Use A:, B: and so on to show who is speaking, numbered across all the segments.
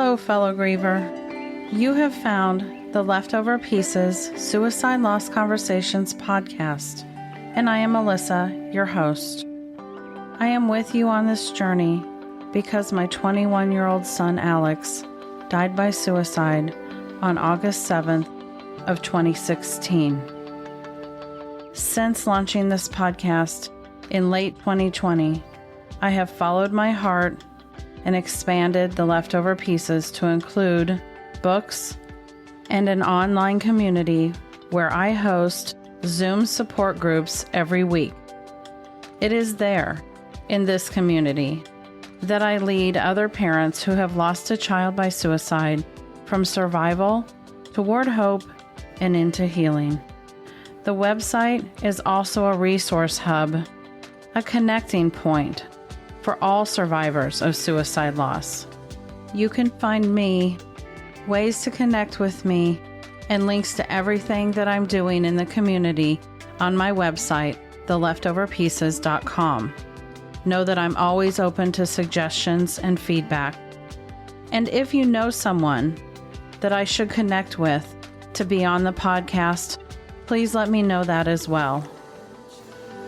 A: Hello, fellow griever. You have found the Leftover Pieces Suicide Loss Conversations podcast, and I am Melissa, your host. I am with you on this journey because my 21-year-old son, Alex, died by suicide on August 7th of 2016. Since launching this podcast in late 2020, I have followed my heart and expanded the Leftover Pieces to include books and an online community where I host Zoom support groups every week. It is there, in this community, that I lead other parents who have lost a child by suicide from survival toward hope and into healing. The website is also a resource hub, a connecting point for all survivors of suicide loss. You can find me, ways to connect with me, and links to everything that I'm doing in the community on my website, theleftoverpieces.com. Know that I'm always open to suggestions and feedback. And if you know someone that I should connect with to be on the podcast, please let me know that as well.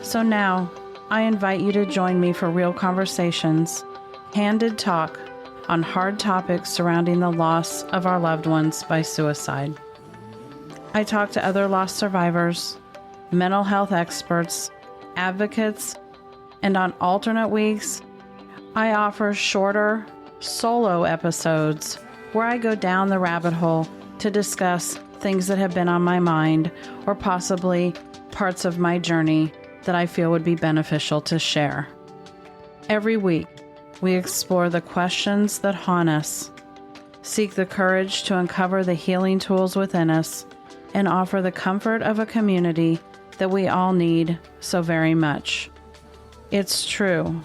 A: So now, I invite you to join me for real conversations, candid talk on hard topics surrounding the loss of our loved ones by suicide. I talk to other loss survivors, mental health experts, advocates, and on alternate weeks, I offer shorter, solo episodes where I go down the rabbit hole to discuss things that have been on my mind or possibly parts of my journey that I feel would be beneficial to share. Every week, we explore the questions that haunt us, seek the courage to uncover the healing tools within us, and offer the comfort of a community that we all need so very much. It's true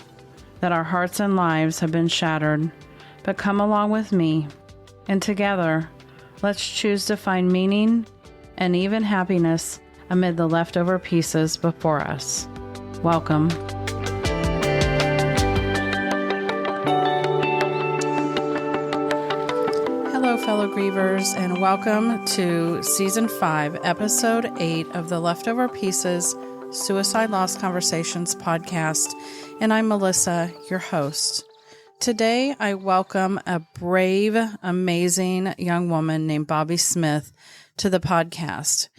A: that our hearts and lives have been shattered, but come along with me, and together, let's choose to find meaning and even happiness amid the leftover pieces before us. Welcome. Hello, fellow grievers, and welcome to Season 5, Episode 8 of the Leftover Pieces Suicide Loss Conversations podcast, and I'm Melissa, your host. Today, I welcome a brave, amazing young woman named Bobbi Smith to the podcast.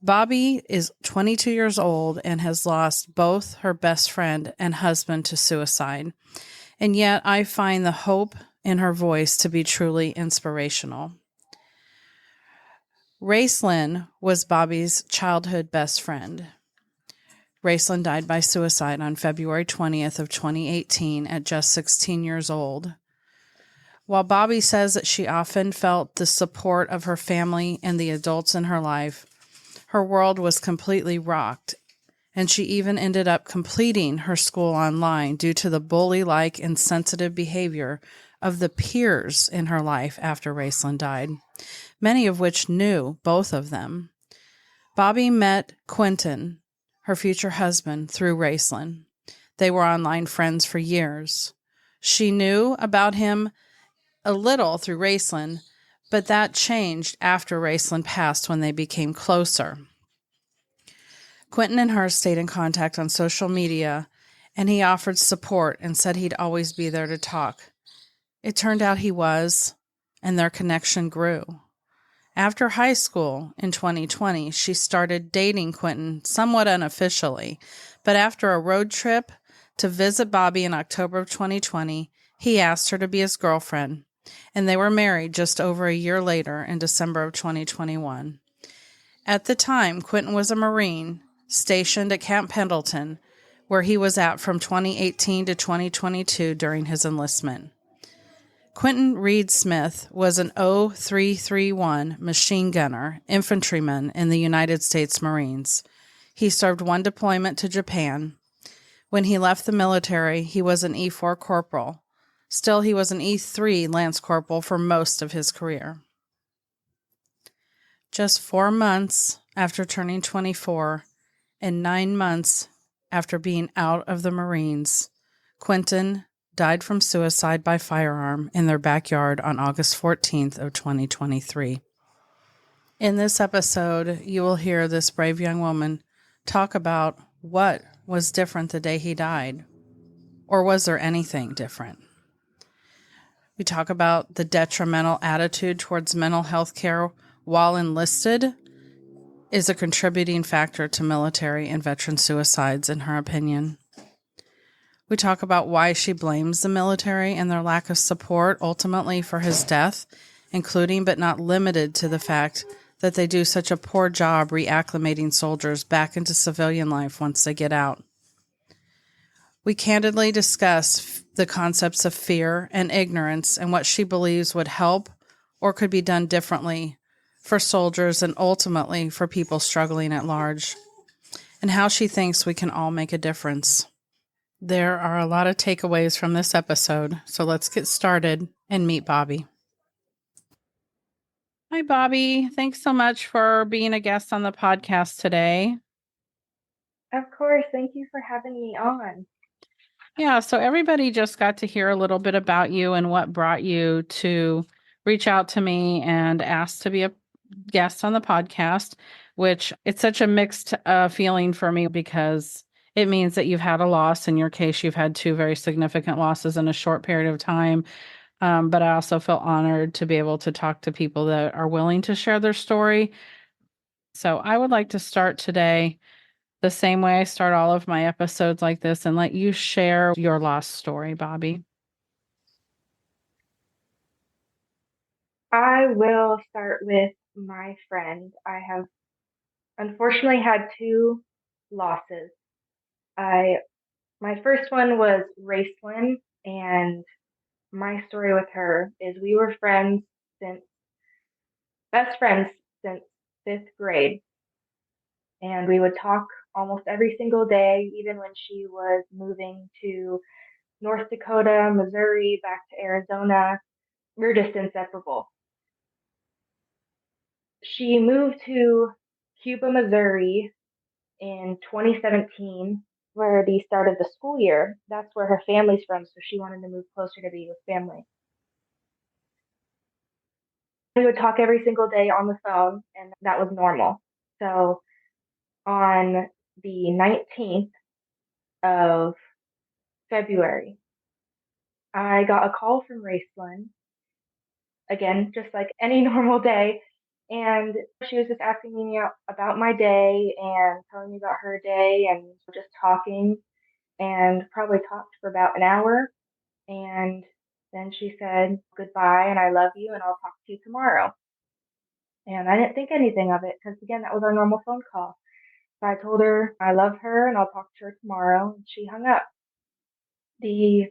A: Bobbi is 22 years old and has lost both her best friend and husband to suicide. And yet I find the hope in her voice to be truly inspirational. Racelyn was Bobbi's childhood best friend. Racelyn died by suicide on February 20th of 2018 at just 16 years old. While Bobbi says that she often felt the support of her family and the adults in her life, her world was completely rocked, and she even ended up completing her school online due to the bully-like insensitive behavior of the peers in her life after Racelyn died, many of which knew both of them. Bobbi met Quentin, her future husband, through Racelyn. They were online friends for years. She knew about him a little through Racelyn, but that changed after Racelyn passed when they became closer. Quentin and her stayed in contact on social media, and he offered support and said he'd always be there to talk. It turned out he was, and their connection grew. After high school in 2020, she started dating Quentin somewhat unofficially, but after a road trip to visit Bobbi in October of 2020, he asked her to be his girlfriend, and they were married just over a year later in December of 2021. At the time, Quentin was a Marine stationed at Camp Pendleton, where he was at from 2018 to 2022 during his enlistment. Quentin Reed Smith was an 0331 machine gunner, infantryman in the United States Marines. He served one deployment to Japan. When he left the military, he was an E4 corporal. Still, he was an E3 lance corporal for most of his career. Just 4 months after turning 24 and 9 months after being out of the Marines, Quentin died from suicide by firearm in their backyard on August 14th of 2023. In this episode, you will hear this brave young woman talk about what was different the day he died, or was there anything different? We talk about the detrimental attitude towards mental health care while enlisted is a contributing factor to military and veteran suicides, in her opinion. We talk about why she blames the military and their lack of support ultimately for his death, including but not limited to the fact that they do such a poor job reacclimating soldiers back into civilian life once they get out. We candidly discuss the concepts of fear and ignorance and what she believes would help or could be done differently for soldiers and ultimately for people struggling at large, and how she thinks we can all make a difference. There are a lot of takeaways from this episode, so let's get started and meet Bobbi. Hi, Bobbi. Thanks so much for being a guest on the podcast today.
B: Of course. Thank you for having me on.
A: Yeah, so everybody just got to hear a little bit about you and what brought you to reach out to me and ask to be a guest on the podcast, which it's such a mixed feeling for me because it means that you've had a loss. In your case, you've had two very significant losses in a short period of time. But I also feel honored to be able to talk to people that are willing to share their story. So I would like to start today the same way I start all of my episodes like this and let you share your lost story, Bobbi.
B: I will start with my friend. I have unfortunately had two losses. My first one was Racelyn, and my story with her is we were since best friends since fifth grade, and we would talk almost every single day, even when she was moving to North Dakota, Missouri, back to Arizona. We're just inseparable. She moved to Cuba, Missouri in 2017, where the start of the school year. That's where her family's from, so she wanted to move closer to be with family. We would talk every single day on the phone, and that was normal. So on the 19th of February, I got a call from Racelyn, again, just like any normal day. And she was just asking me about my day and telling me about her day and just talking, and probably talked for about an hour. And then she said goodbye and I love you and I'll talk to you tomorrow. And I didn't think anything of it because, again, that was our normal phone call. So I told her I love her and I'll talk to her tomorrow. And she hung up. The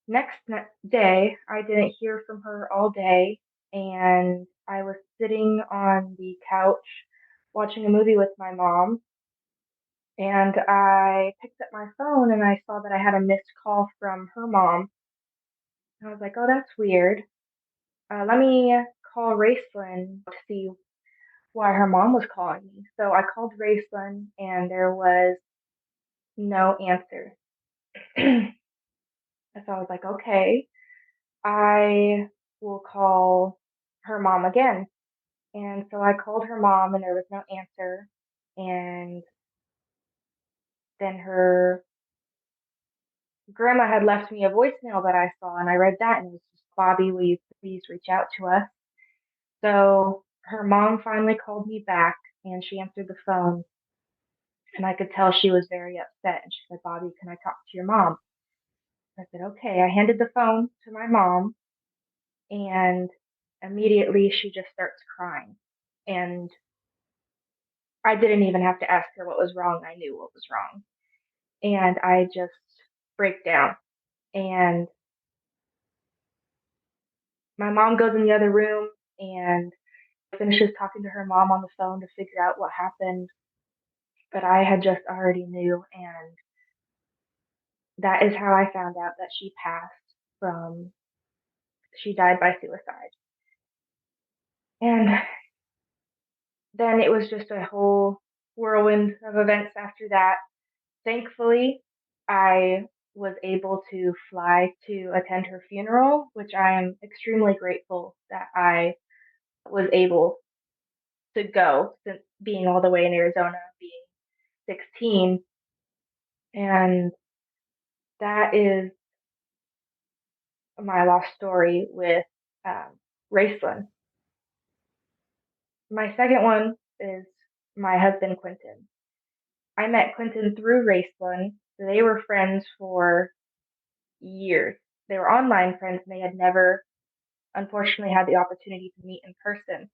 B: next day, I didn't hear from her all day. And I was sitting on the couch watching a movie with my mom. And I picked up my phone and I saw that I had a missed call from her mom. And I was like, oh, that's weird. Let me call Racelyn to see why her mom was calling me. So I called Racelyn and there was no answer. So I was like, okay, I will call her mom again. And so I called her mom and there was no answer. And then her grandma had left me a voicemail that I saw, and I read that, and it was just, Bobbi, will you please reach out to us? So her mom finally called me back, and she answered the phone, and I could tell she was very upset. And she said, Bobbi, can I talk to your mom? I said, okay. I handed the phone to my mom, and immediately she just starts crying. And I didn't even have to ask her what was wrong. I knew what was wrong. And I just break down. And my mom goes in the other room and finishes talking to her mom on the phone to figure out what happened. But I had just already knew, and that is how I found out that she died by suicide. And then it was just a whole whirlwind of events after that. Thankfully, I was able to fly to attend her funeral, which I am extremely grateful that I was able to go, since being all the way in Arizona, being 16. And that is my lost story with Racelyn. My second one is my husband, Quentin. I met Quentin through Racelyn. They were friends for years. They were online friends, and they had never, unfortunately, had the opportunity to meet in person.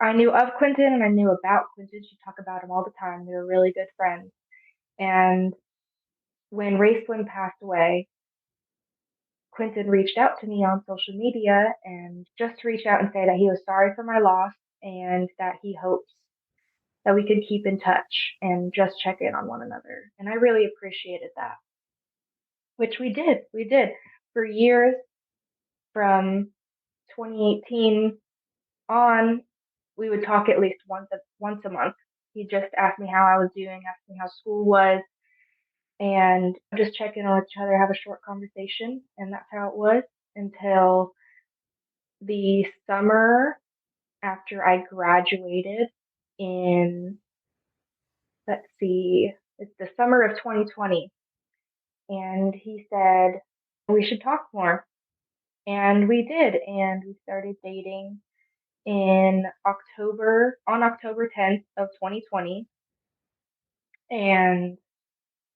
B: I knew of Quentin and I knew about Quentin. She'd talk about him all the time. They were really good friends. And when Racelyn passed away, Quentin reached out to me on social media and just reached out and say that he was sorry for my loss and that he hopes that we could keep in touch and just check in on one another. And I really appreciated that, which we did. We did for years from 2018 on. We would talk at least once a month. He just asked me how I was doing, asked me how school was, and just check in on each other, have a short conversation, and that's how it was until the summer after I graduated in, let's see, it's the summer of 2020. And he said, we should talk more. And we did. And we started dating on October 10th of 2020. And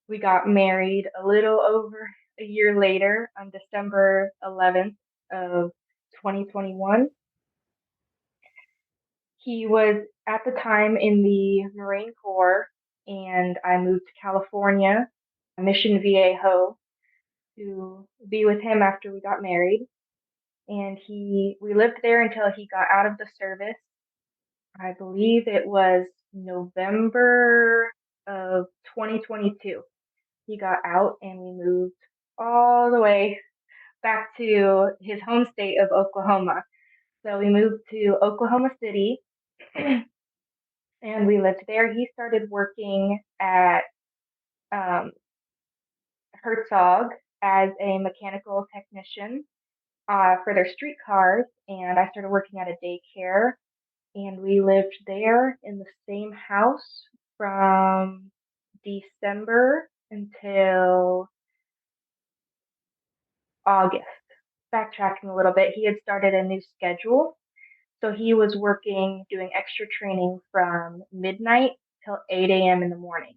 B: we got married a little over a year later on December 11th of 2021. He was at the time in the Marine Corps, and I moved to California, Mission Viejo, to be with him after we got married. And we lived there until he got out of the service. I believe it was November of 2022. He got out and we moved all the way back to his home state of Oklahoma. So we moved to Oklahoma City and we lived there. He started working at Herzog as a mechanical technician for their streetcars, and I started working at a daycare, and we lived there in the same house from December until August. Backtracking a little bit, he had started a new schedule. So he was working, doing extra training from midnight till 8 a.m. in the morning.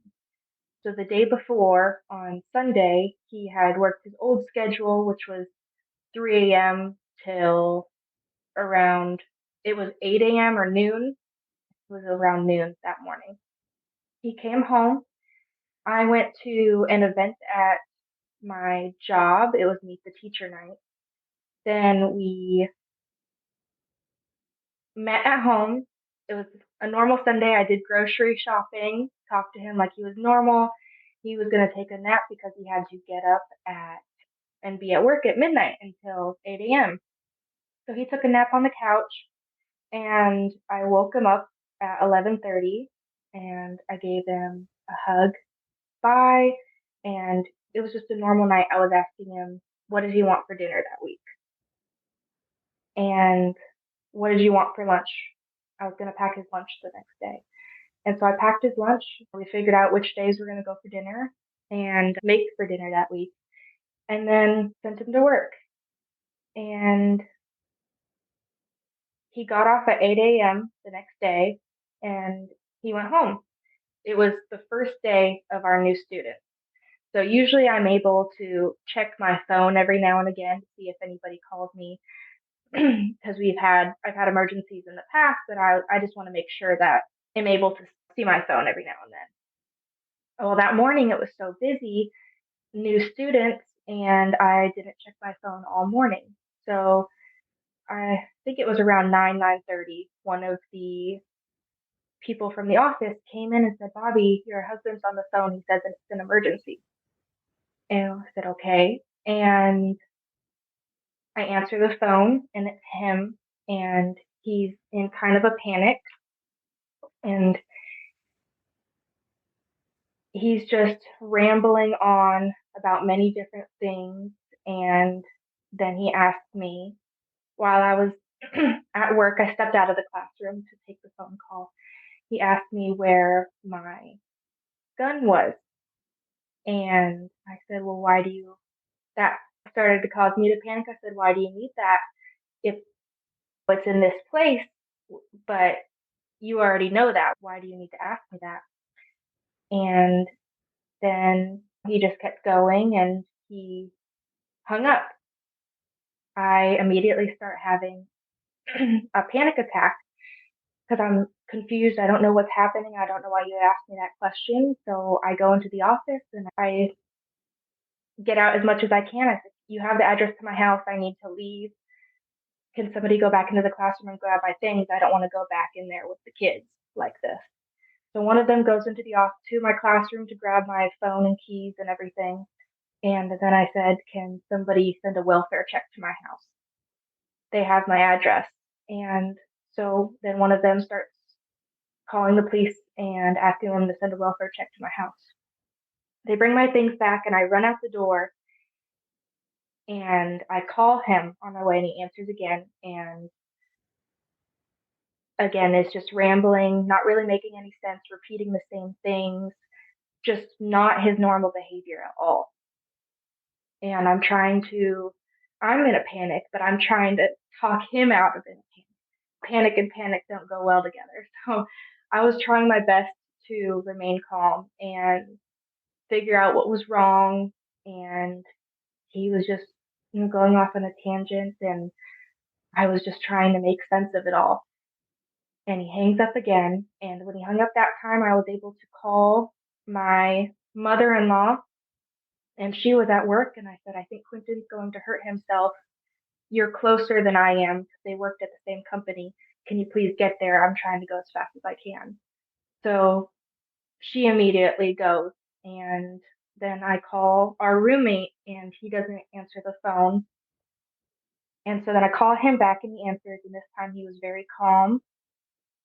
B: So the day before, on Sunday, he had worked his old schedule, which was 3 a.m. till around, it was 8 a.m. or noon. It was around noon that morning. He came home. I went to an event at my job. It was Meet the Teacher night. Then we met at home. It was a normal Sunday. I did grocery shopping, talked to him like he was normal. He was going to take a nap because he had to get up and be at work at midnight until 8 a.m. So he took a nap on the couch, and I woke him up at 11:30, and I gave him a hug. Bye. And it was just a normal night. I was asking him, what did he want for dinner that week? And what did you want for lunch? I was going to pack his lunch the next day. And so I packed his lunch. We figured out which days we're going to go for dinner and make for dinner that week, and then sent him to work. And he got off at 8 a.m. the next day and he went home. It was the first day of our new student. So usually I'm able to check my phone every now and again to see if anybody called me because I've had emergencies in the past, but I just want to make sure that I'm able to see my phone every now and then. Well, that morning it was so busy, new students, and I didn't check my phone all morning. So I think it was around 9:30. One of the people from the office came in and said, Bobbi, your husband's on the phone. He says it's an emergency. And I said, okay. And I answer the phone and it's him, and he's in kind of a panic, and he's just rambling on about many different things. And then he asked me, while I was at work, I stepped out of the classroom to take the phone call. He asked me where my gun was. And I said, well, why do you, that started to cause me to panic. I said, why do you need that if it's in this place? But you already know that. Why do you need to ask me that? And then he just kept going and he hung up. I immediately start having a panic attack because I'm confused. I don't know what's happening. I don't know why you asked me that question. So I go into the office and I get out as much as I can. I said, you have the address to my house. I need to leave. Can somebody go back into the classroom and grab my things? I don't want to go back in there with the kids like this. So one of them goes into my classroom to grab my phone and keys and everything. And then I said, can somebody send a welfare check to my house? They have my address. And so then one of them starts calling the police and asking them to send a welfare check to my house. They bring my things back and I run out the door and I call him on my way and he answers again. And again, it's just rambling, not really making any sense, repeating the same things, just not his normal behavior at all. And I'm in a panic, but I'm trying to talk him out of it. Panic and panic don't go well together. So I was trying my best to remain calm and figure out what was wrong. And he was just, going off on a tangent and I was just trying to make sense of it all. And he hangs up again. And when he hung up that time, I was able to call my mother-in-law and she was at work. And I said, I think Quentin's going to hurt himself. You're closer than I am because they worked at the same company. Can you please get there? I'm trying to go as fast as I can. So she immediately goes. And then I call our roommate and he doesn't answer the phone. And so then I call him back and he answers. And this time he was very calm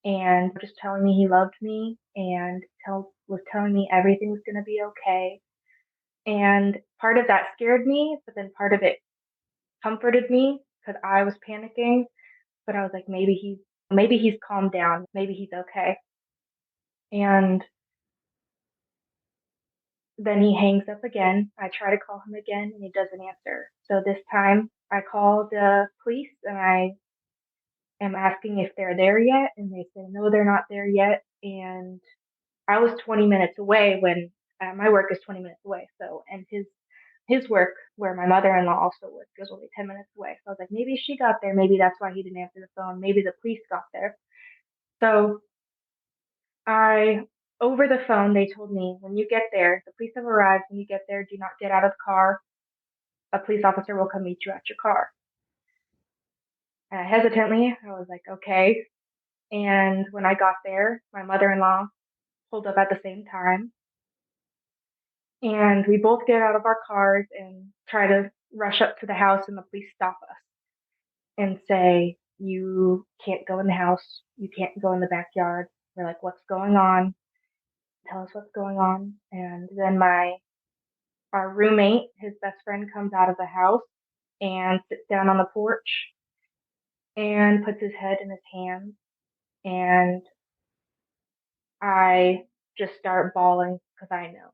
B: and just telling me he loved me and was telling me everything was going to be okay. And part of that scared me, but then part of it comforted me because I was panicking. But I was like, maybe he's calmed down. Maybe he's okay. And then he hangs up again. I try to call him again and he doesn't answer. So this time I call the police and I am asking if they're there yet. And they say, no, they're not there yet. And I was 20 minutes away when my work is 20 minutes away. So, and his work, where my mother-in-law also worked, was only 10 minutes away. So I was like, maybe she got there. Maybe that's why he didn't answer the phone. Maybe the police got there. So over the phone, they told me, when you get there, the police have arrived. When you get there, do not get out of the car. A police officer will come meet you at your car. And hesitantly, I was like, okay. And when I got there, my mother-in-law pulled up at the same time. And we both get out of our cars and try to rush up to the house, and the police stop us and say, you can't go in the house. You can't go in the backyard. We're like, what's going on? Tell us what's going on. And then our roommate, his best friend, comes out of the house and sits down on the porch and puts his head in his hands. And I just start bawling because I know.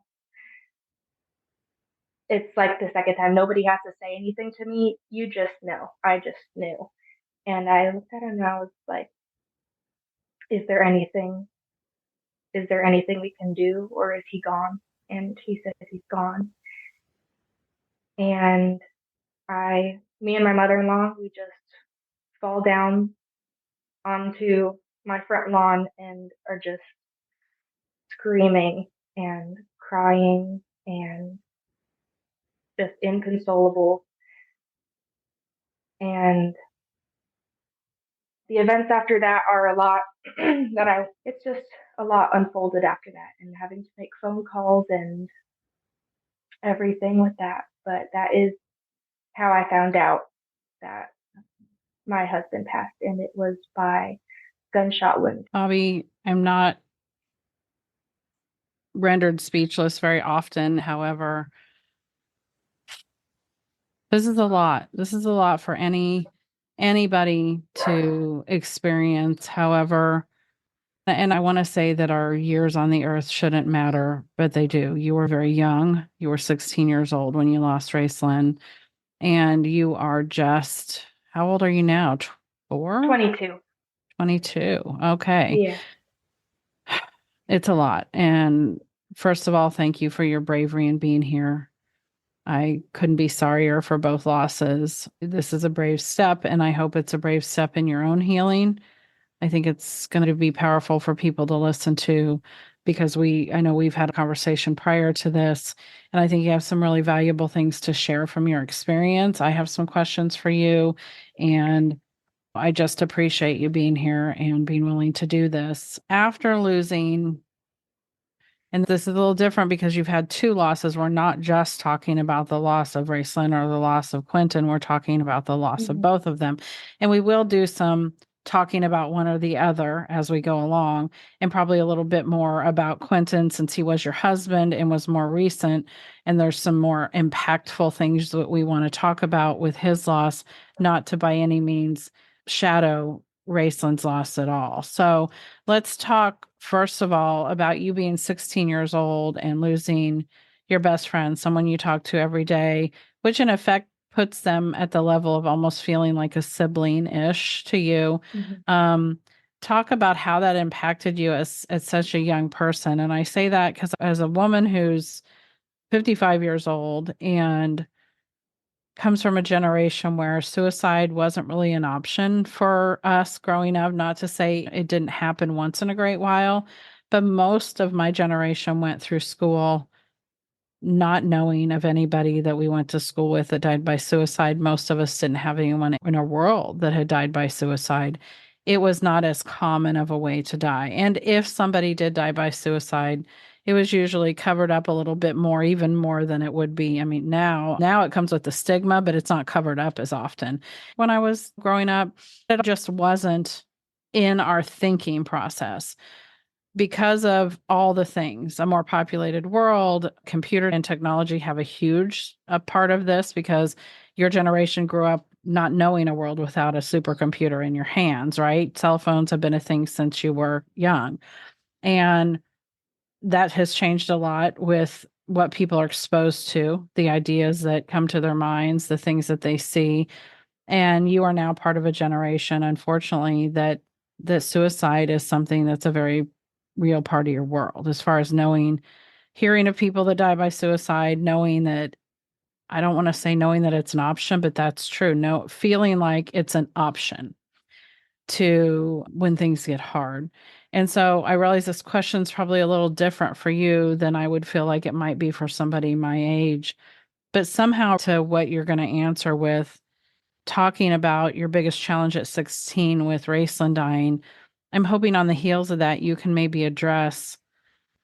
B: It's like the second time. Nobody has to say anything to me. You just know. I just knew. And I looked at him and I was like, is there anything we can do, or is he gone? And he said he's gone. And me and my mother-in-law, we just fall down onto my front lawn and are just screaming and crying and just inconsolable. And the events after that are a lot it's just a lot unfolded after that, and having to make phone calls and everything with that. But that is how I found out that my husband passed, and it was by gunshot wound.
A: Bobbi, I'm not rendered speechless very often. However, this is a lot. This is a lot for anybody to experience. However, and I want to say that our years on the earth shouldn't matter, but they do. You were very young. You were 16 years old when you lost Racelyn, and you are just, how old are you now? 4?
B: 22.
A: 22. Okay.
B: Yeah.
A: It's a lot. And first of all, thank you for your bravery in being here. I couldn't be sorrier for both losses. This is a brave step, and I hope it's a brave step in your own healing. I think it's going to be powerful for people to listen to because I know we've had a conversation prior to this, and I think you have some really valuable things to share from your experience. I have some questions for you, and I just appreciate you being here and being willing to do this. After losing, and this is a little different because you've had 2 losses. We're not just talking about the loss of Racelyn or the loss of Quentin. We're talking about the loss of
B: Hmm.
A: both of them. And we will do some talking about one or the other as we go along, and probably a little bit more about Quentin since he was your husband and was more recent. And there's some more impactful things that we want to talk about with his loss, not to by any means shadow Racelyn's loss at all. So let's talk first of all about you being 16 years old and losing your best friend, someone you talk to every day, which in effect puts them at the level of almost feeling like a sibling-ish to you.
B: Hmm.
A: Um, Talk about how that impacted you as such a young person. And I say that because as a woman who's 55 years old and comes from a generation where suicide wasn't really an option for us growing up. Not to say it didn't happen once in a great while, but most of my generation went through school not knowing of anybody that we went to school with that died by suicide. Most of us didn't have anyone in our world that had died by suicide. It was not as common of a way to die. And if somebody did die by suicide, it was usually covered up a little bit more, even more than it would be. I mean, now it comes with the stigma, but it's not covered up as often. When I was growing up, it just wasn't in our thinking process because of all the things. A more populated world, computer and technology have a huge part of this because your generation grew up not knowing a world without a supercomputer in your hands, right? Cell phones have been a thing since you were young. And that has changed a lot with what people are exposed to, the ideas that come to their minds, the things that they see. And you are now part of a generation, unfortunately, that suicide is something that's a very real part of your world, as far as knowing, hearing of people that die by suicide, knowing that, I don't want to say knowing that it's an option, but that's true. No, feeling like it's an option to when things get hard. And so I realize this question's probably a little different for you than I would feel like it might be for somebody my age. But somehow to what you're going to answer with talking about your biggest challenge at 16 with Raceland dying, I'm hoping on the heels of that, you can maybe address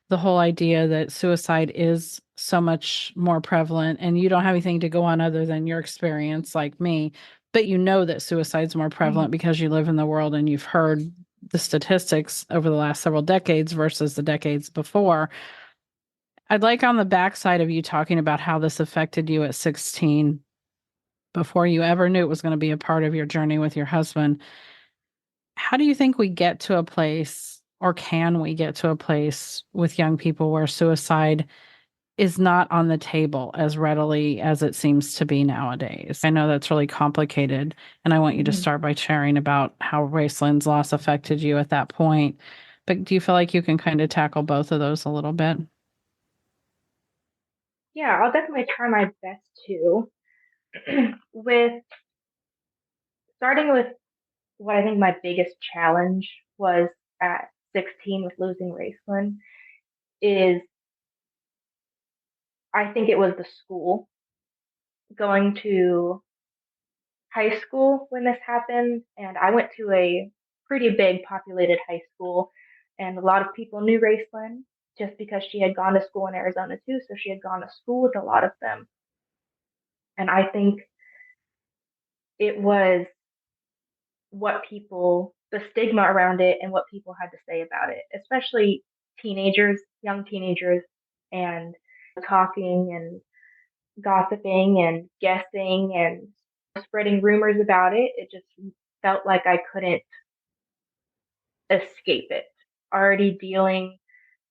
A: the whole idea that suicide is so much more prevalent and you don't have anything to go on other than your experience like me, but you know that suicide's more prevalent
B: Hmm.
A: because you live in the world and you've heard the statistics over the last several decades versus the decades before. I'd like on the backside of you talking about how this affected you at 16 before you ever knew it was going to be a part of your journey with your husband. How do you think we get to a place, or can we get to a place with young people where suicide is not on the table as readily as it seems to be nowadays? I know that's really complicated, and I want you to
B: Hmm.
A: start by sharing about how Racelyn's loss affected you at that point. But do you feel like you can kind of tackle both of those a little bit?
B: Yeah, I'll definitely try my best to. With starting with what I think my biggest challenge was at 16 with losing Raceland is I think it was the school. Going to high school when this happened, and I went to a pretty big populated high school, and a lot of people knew Raceland just because she had gone to school in Arizona too, so she had gone to school with a lot of them. And I think it was the stigma around it and what people had to say about it, especially teenagers, young teenagers, and talking and gossiping and guessing and spreading rumors about it. It just felt like I couldn't escape it. Already dealing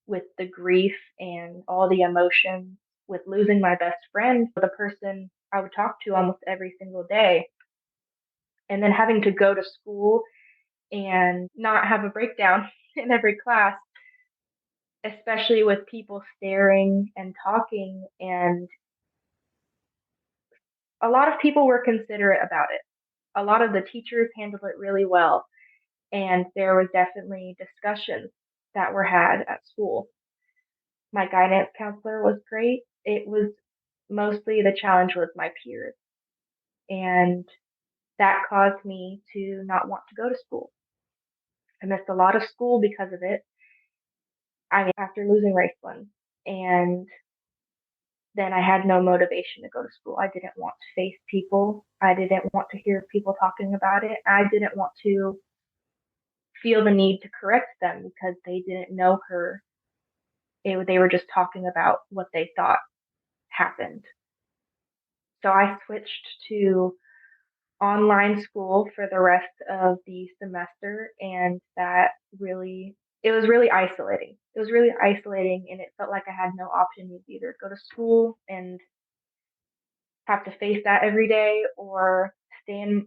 B: with the grief and all the emotions with losing my best friend, the person I would talk to almost every single day, and then having to go to school and not have a breakdown in every class, especially with people staring and talking. And a lot of people were considerate about it. A lot of the teachers handled it really well. And there was definitely discussions that were had at school. My guidance counselor was great. It was mostly the challenge was my peers. And that caused me to not want to go to school. I missed a lot of school because of it. I mean, after losing Racelyn, and then I had no motivation to go to school. I didn't want to face people. I didn't want to hear people talking about it. I didn't want to feel the need to correct them because they didn't know her. They were just talking about what they thought happened. So I switched to online school for the rest of the semester, and that really it was really isolating. It was really isolating, and it felt like I had no option to either go to school and have to face that every day or stay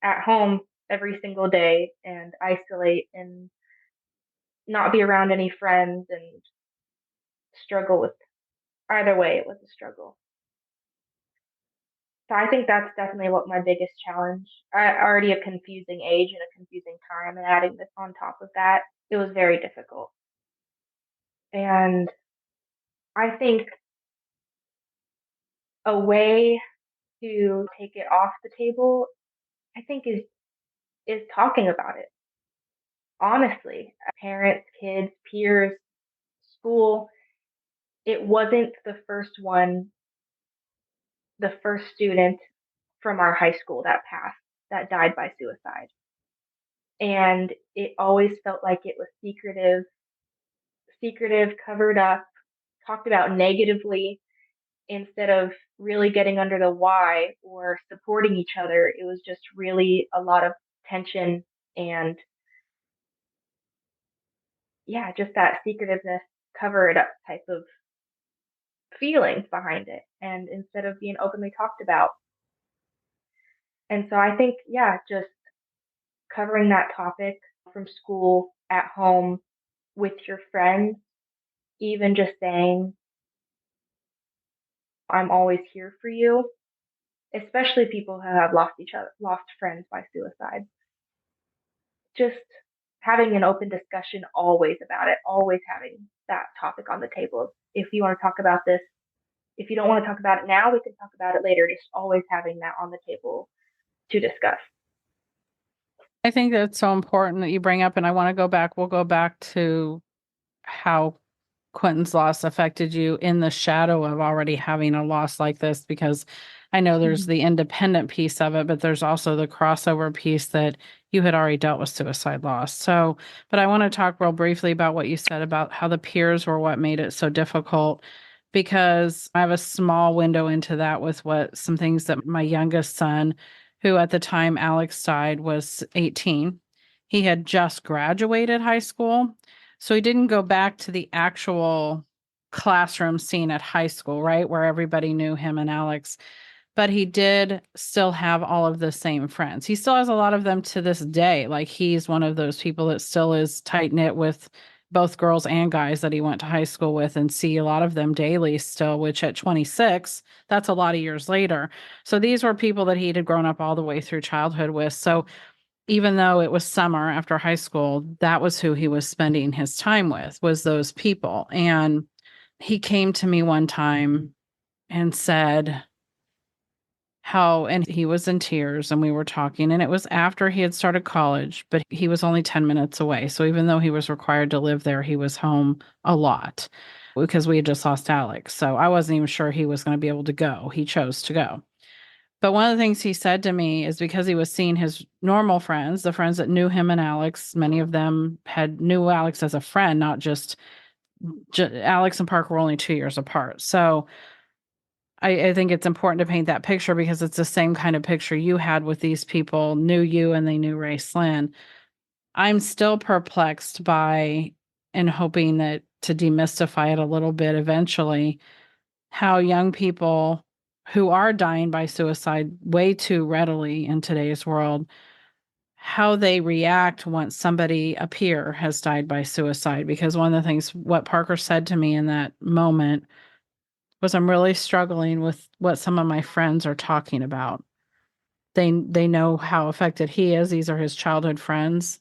B: at home every single day and isolate and not be around any friends and struggle with either way. It was a struggle. So I think that's definitely what my biggest challenge. Already a confusing age and a confusing time, and adding this on top of that, it was very difficult. And I think a way to take it off the table, I think, is talking about it honestly. Parents, kids, peers, school. It wasn't the first student from our high school that passed, that died by suicide. And it always felt like it was secretive, covered up, talked about negatively instead of really getting under the why or supporting each other. It was just really a lot of tension and, yeah, just that secretiveness, cover it up type of feelings behind it. And instead of being openly talked about. And so I think, yeah, just covering that topic from school, at home, with your friends, even just saying, I'm always here for you, especially people who have lost friends by suicide. Just having an open discussion always about it, always having that topic on the table. If you want to talk about this, if you don't want to talk about it now, we can talk about it later. Just always having that on the table to discuss.
A: I think that's so important that you bring up, and I want to go back. We'll go back to how Quentin's loss affected you in the shadow of already having a loss like this, because I know there's
B: Mhm.
A: the independent piece of it, but there's also the crossover piece that you had already dealt with suicide loss. So, but I want to talk real briefly about what you said about how the peers were what made it so difficult, because I have a small window into that with what some things that my youngest son, who at the time Alex died, was 18. He had just graduated high school. So he didn't go back to the actual classroom scene at high school, right? Where everybody knew him and Alex. But he did still have all of the same friends. He still has a lot of them to this day. Like, he's one of those people that still is tight knit with both girls and guys that he went to high school with, and see a lot of them daily still, which at 26, that's a lot of years later. So these were people that he had grown up all the way through childhood with. So even though it was summer after high school, that was who he was spending his time with, was those people. And he came to me one time and said and he was in tears, and we were talking, and it was after he had started college, but he was only 10 minutes away. So even though he was required to live there, he was home a lot because we had just lost Alex. So I wasn't even sure he was going to be able to go. He chose to go. But one of the things he said to me is, because he was seeing his normal friends, the friends that knew him and Alex, many of them had knew Alex as a friend, not just Alex and Parker were only 2 years apart. So I think it's important to paint that picture because it's the same kind of picture you had with these people knew you and they knew Racelyn. I'm still perplexed by and hoping that to demystify it a little bit eventually, how young people who are dying by suicide way too readily in today's world, how they react once somebody, a peer, has died by suicide. Because one of the things what Parker said to me in that moment was, I'm really struggling with what some of my friends are talking about. They know how affected he is. These are his childhood friends.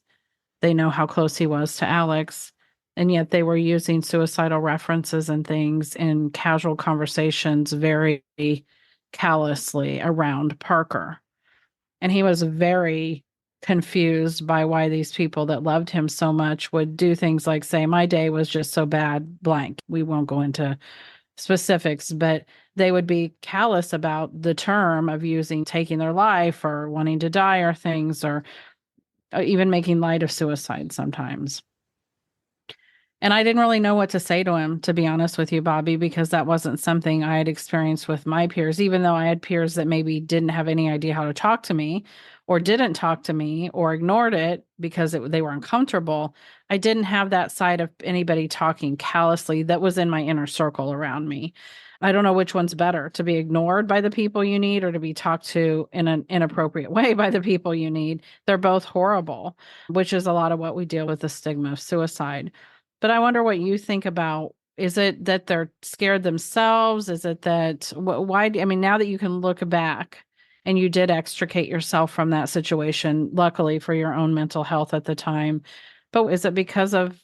A: They know how close he was to Alex, and yet they were using suicidal references and things in casual conversations very callously around Parker. And he was very confused by why these people that loved him so much would do things like say, my day was just so bad, blank. We won't go into specifics, but they would be callous about the term of using taking their life or wanting to die or things, or even making light of suicide sometimes. And I didn't really know what to say to him, to be honest with you, Bobbi, because that wasn't something I had experienced with my peers, even though I had peers that maybe didn't have any idea how to talk to me or didn't talk to me or ignored it because they were uncomfortable. I didn't have that side of anybody talking callously that was in my inner circle around me. I don't know which one's better, to be ignored by the people you need or to be talked to in an inappropriate way by the people you need. They're both horrible, which is a lot of what we deal with, the stigma of suicide. But I wonder what you think about, is it that they're scared themselves? Is it that why I mean, now that you can look back and you did extricate yourself from that situation, luckily for your own mental health at the time, but is it because of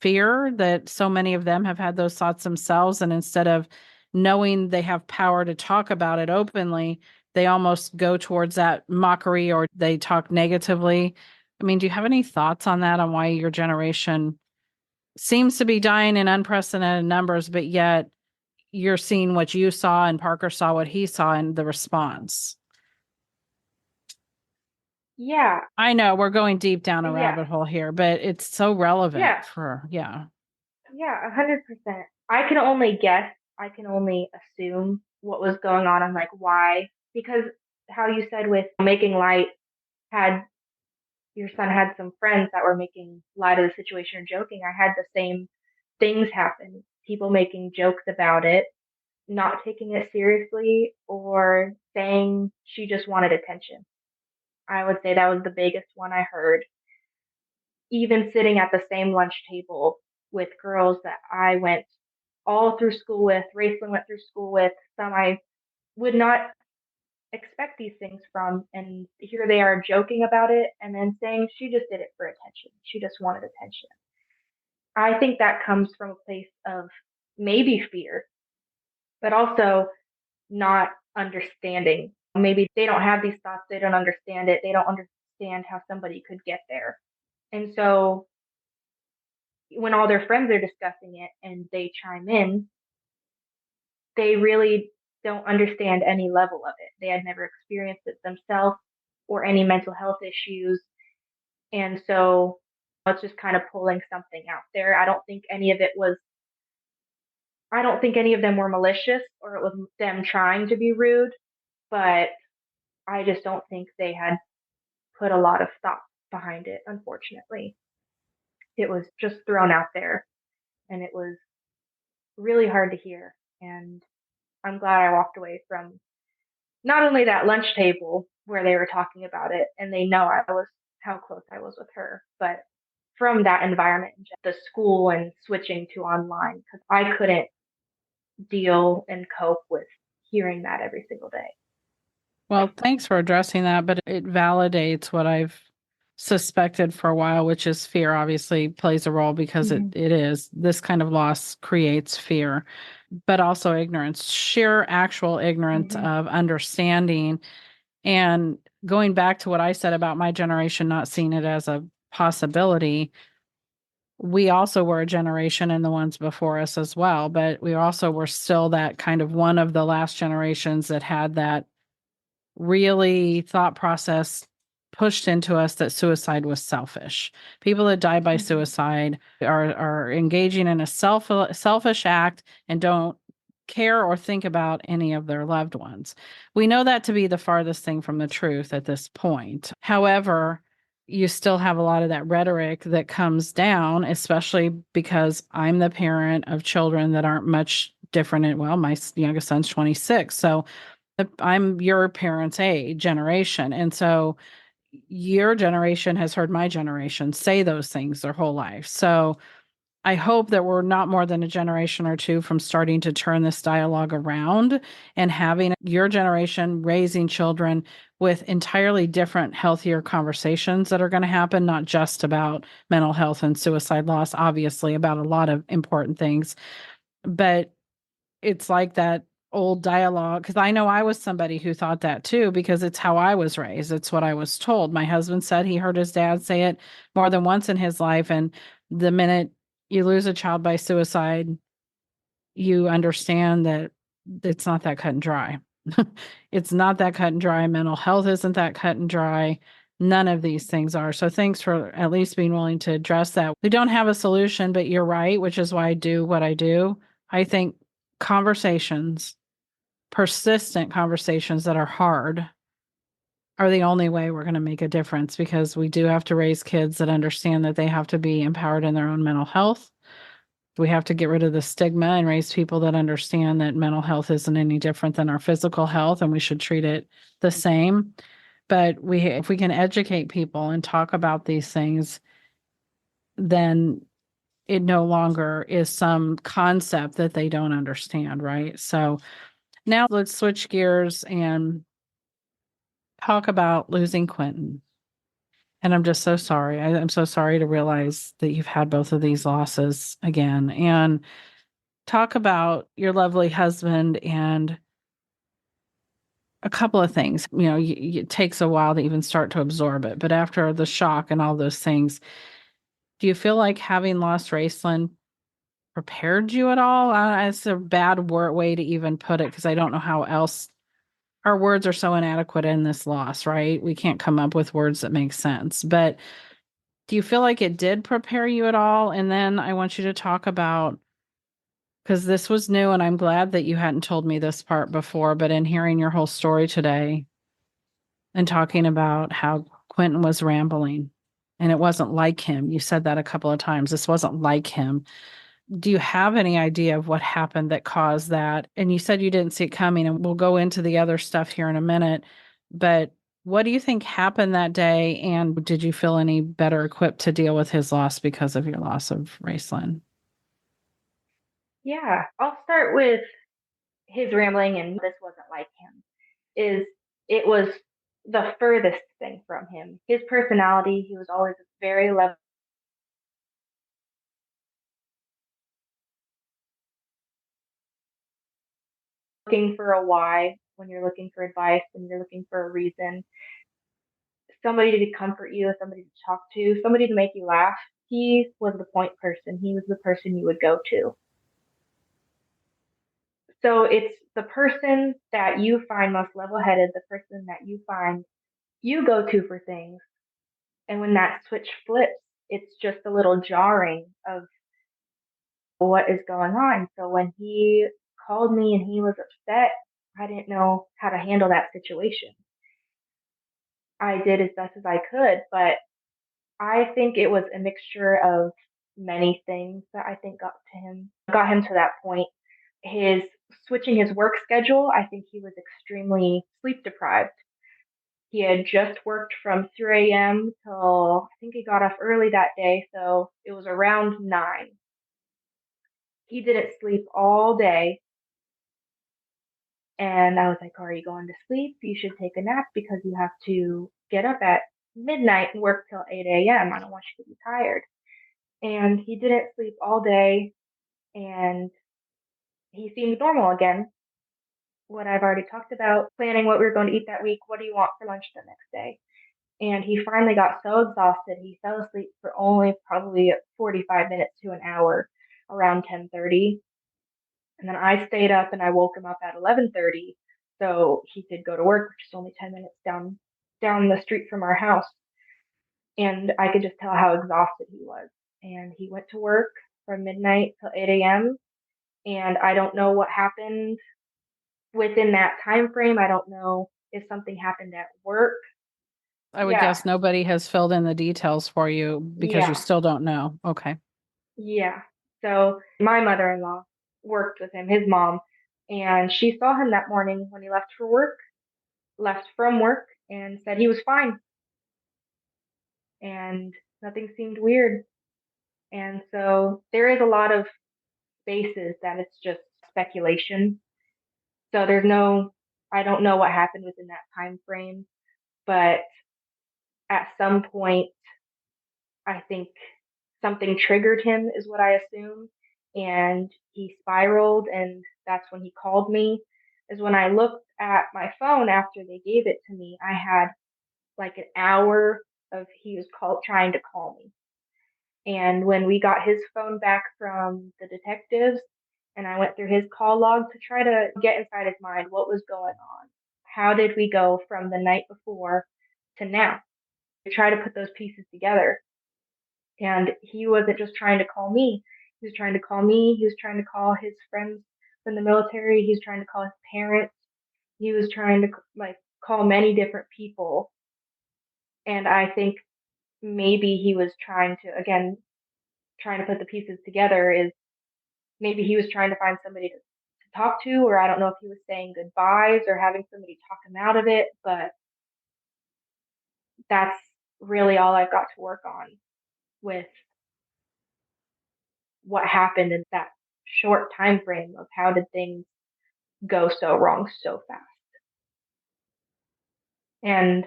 A: fear that so many of them have had those thoughts themselves, and instead of knowing they have power to talk about it openly, they almost go towards that mockery or they talk negatively? I mean, do you have any thoughts on that, on why your generation seems to be dying in unprecedented numbers, but yet you're seeing what you saw and Parker saw what he saw in the response?
B: Yeah.
A: I know we're going deep down a
B: Yeah.
A: rabbit hole here, but it's so relevant
B: Yeah.
A: for,
B: Yeah, 100%. I can only guess. I can only assume what was going on and like why. Because how you said with making light, had your son had some friends that were making light of the situation or joking. I had the same things happen. People making jokes about it, not taking it seriously, or saying she just wanted attention. I would say that was the biggest one I heard. Even sitting at the same lunch table with girls that I went all through school with, Racelyn went through school with, some I would not expect these things from, and here they are joking about it and then saying she just did it for attention. She just wanted attention. I think that comes from a place of maybe fear, but also not understanding. Maybe they don't have these thoughts, they don't understand it, they don't understand how somebody could get there. And so when all their friends are discussing it and they chime in, they really don't understand any level of it. They had never experienced it themselves or any mental health issues. And so it's just kind of pulling something out there. I don't think any of them were malicious or it was them trying to be rude, but I just don't think they had put a lot of thought behind it, unfortunately. It was just thrown out there and it was really hard to hear. And I'm glad I walked away from not only that lunch table where they were talking about it and they know how close I was with her, but from that environment, the school and switching to online, because I couldn't deal and cope with hearing that every single day.
A: well, thanks for addressing that, but it validates what I've suspected for a while, which is fear obviously plays a role because it is. This kind of loss creates fear, but also ignorance, sheer actual ignorance of understanding. And going back to what I said about my generation not seeing it as a possibility, we also were a generation and the ones before us as well, but we also were still that kind of one of the last generations that had that really thought process pushed into us that suicide was selfish. People that die by suicide are engaging in a selfish act and don't care or think about any of their loved ones. We know that to be the farthest thing from the truth at this point. However, you still have a lot of that rhetoric that comes down, especially because I'm the parent of children that aren't much different. Well, my youngest son's 26. So I'm your parents' age generation. And so your generation has heard my generation say those things their whole life. So I hope that we're not more than a generation or two from starting to turn this dialogue around and having your generation raising children with entirely different, healthier conversations that are going to happen, not just about mental health and suicide loss, obviously, about a lot of important things. But it's like that old dialogue, because I know I was somebody who thought that too, because it's how I was raised. It's what I was told. My husband said he heard his dad say it more than once in his life. And the minute you lose a child by suicide, you understand that it's not that cut and dry. It's not that cut and dry. Mental health isn't that cut and dry. None of these things are. So thanks for at least being willing to address that. We don't have a solution, but you're right, which is why I do what I do. I think conversations, persistent conversations that are hard, are the only way we're going to make a difference, because we do have to raise kids that understand that they have to be empowered in their own mental health. We have to get rid of the stigma and raise people that understand that mental health isn't any different than our physical health and we should treat it the same. But if we can educate people and talk about these things, then it no longer is some concept that they don't understand, right? So now let's switch gears and talk about losing Quentin. And I'm just so sorry. I'm so sorry to realize that you've had both of these losses again. And talk about your lovely husband and a couple of things. You know, it takes a while to even start to absorb it. But after the shock and all those things, do you feel like having lost Racelyn prepared you at all? It's a bad way to even put it, because I don't know how else. Our words are so inadequate in this loss, right? We can't come up with words that make sense. But do you feel like it did prepare you at all? And then I want you to talk about, because this was new and I'm glad that you hadn't told me this part before, but in hearing your whole story today and talking about how Quentin was rambling and it wasn't like him. You said that a couple of times. This wasn't like him. Do you have any idea of what happened that caused that? And you said you didn't see it coming, and we'll go into the other stuff here in a minute. But what do you think happened that day? And did you feel any better equipped to deal with his loss because of your loss of Racelyn?
B: Yeah, I'll start with his rambling, and this wasn't like him. It was the furthest thing from him. His personality, he was always very looking for a why when you're looking for advice, when you're looking for a reason, somebody to comfort you, somebody to talk to, somebody to make you laugh. He was the point person. He was the person you would go to. So it's the person that you find most level headed, the person that you find you go to for things. And when that switch flips, it's just a little jarring of what is going on. So when he called me and he was upset, I didn't know how to handle that situation. I did as best as I could, but I think it was a mixture of many things that I think got him to that point. His switching his work schedule, I think he was extremely sleep deprived. He had just worked from 3 a.m. till I think he got off early that day, so it was around 9. He didn't sleep all day, and I was like, "Are you going to sleep? You should take a nap because you have to get up at midnight and work till 8 a.m. I don't want you to be tired." And he didn't sleep all day, and he seemed normal again. What I've already talked about, planning what we were going to eat that week. What do you want for lunch the next day? And he finally got so exhausted, he fell asleep for only probably 45 minutes to an hour around 10:30. And then I stayed up and I woke him up at 11:30 so he could go to work, which is only 10 minutes down down the street from our house, and I could just tell how exhausted he was. And he went to work from midnight till 8 a.m. And I don't know what happened within that time frame. I don't know if something happened at work.
A: I would
B: Yeah,
A: guess nobody has filled in the details for you because you
B: yeah,
A: still don't know. Okay.
B: yeah. So my mother-in-law worked with him, his mom, and she saw him that morning when he left from work, and said he was fine and nothing seemed weird. And so there is a lot of spaces that it's just speculation. So I don't know what happened within that time frame, but at some point, I think something triggered him, is what I assume, and he spiraled, and that's when he called me. Is when I looked at my phone after they gave it to me, I had like an hour of he was trying to call me. And when we got his phone back from the detectives, and I went through his call log to try to get inside his mind what was going on. How did we go from the night before to now? Try to put those pieces together. And he wasn't just trying to call me. He was trying to call me. He was trying to call his friends from the military. He was trying to call his parents. He was trying to like call many different people. And I think maybe he was trying to, again, trying to put the pieces together, is maybe he was trying to find somebody to talk to, or I don't know if he was saying goodbyes or having somebody talk him out of it, but that's really all I've got to work on with what happened in that short time frame of how did things go so wrong so fast. And